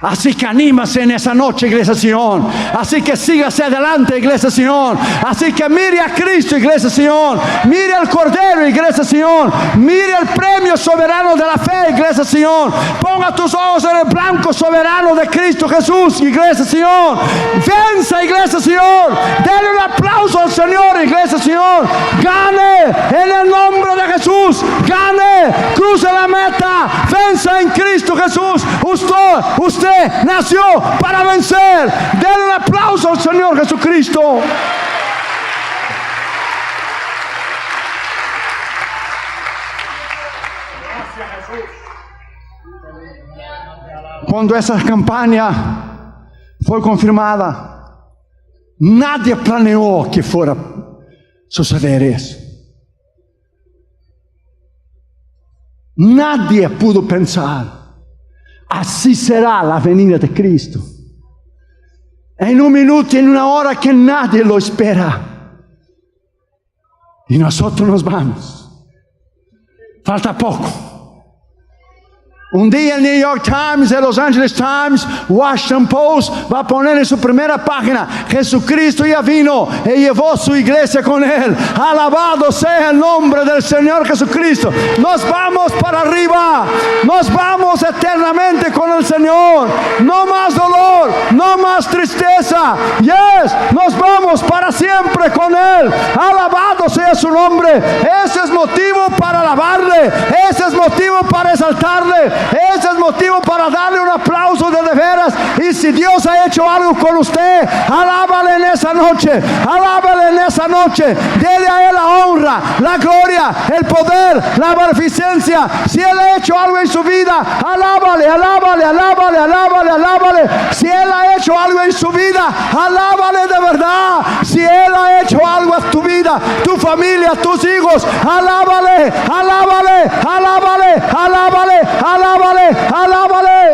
Así que anímase en esa noche, Iglesia Sion. Así que sígase adelante, Iglesia Sion. Así que mire a Cristo, Iglesia Sion. Mire al Cordero, Iglesia Sion. Mire el premio soberano de la fe, Iglesia Sion. Ponga tus ojos en el blanco soberano de Cristo Jesús, Iglesia Sion. Venza, Iglesia Sion. Denle un aplauso al Señor, Iglesia Sion. Gane en el nombre de Jesús. Gane, cruce la meta. Venza en Cristo Jesús. Usted nació para vencer. Denle un aplauso al Señor Jesucristo. Cuando esa campaña fue confirmada, nadie planeó que fuera a suceder eso. Nadie pudo pensar, así será la venida de Cristo. en un minuto, en una hora que nadie lo espera. Y nosotros nos vamos. Falta poco. Un día el New York Times, el Los Angeles Times, Washington Post va a poner en su primera página: Jesucristo ya vino y llevó su iglesia con él. Alabado sea el nombre del Señor Jesucristo. Nos vamos para arriba. Nos vamos eternamente con el Señor. No más dolor, no más tristeza. Yes, nos vamos para siempre con él. Alabado sea su nombre. Ese es motivo para alabarle. Ese es motivo para exaltarle. Ese es motivo para darle un aplauso de veras. Y si Dios ha hecho algo con usted, alábale en esa noche. Alábale en esa noche. Dele a él la honra, la gloria, el poder, la beneficencia. Si él ha hecho algo en su vida, alábale, alábale, alábale, alábale, alábale. Si él ha hecho algo en su vida, alábale de verdad. Si él ha hecho algo en tu vida, tu familia, tus hijos, alábale, alábale, alábale, alábale, alábale, alábale.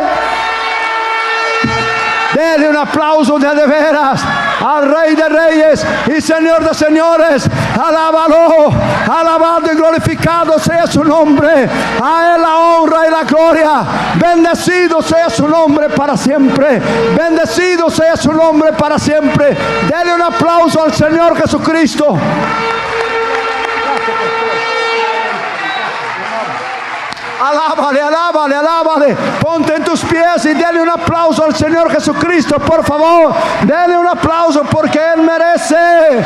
Dele un aplauso de veras al Rey de Reyes y Señor de Señores. Alábalo, alabado y glorificado sea su nombre. A él la honra y la gloria. Bendecido sea su nombre para siempre. Bendecido sea su nombre para siempre. Dele un aplauso al Señor Jesucristo. Alábale, alábale, alábale. Ponte en tus pies y dale un aplauso al Señor Jesucristo, por favor. Dale un aplauso porque Él merece.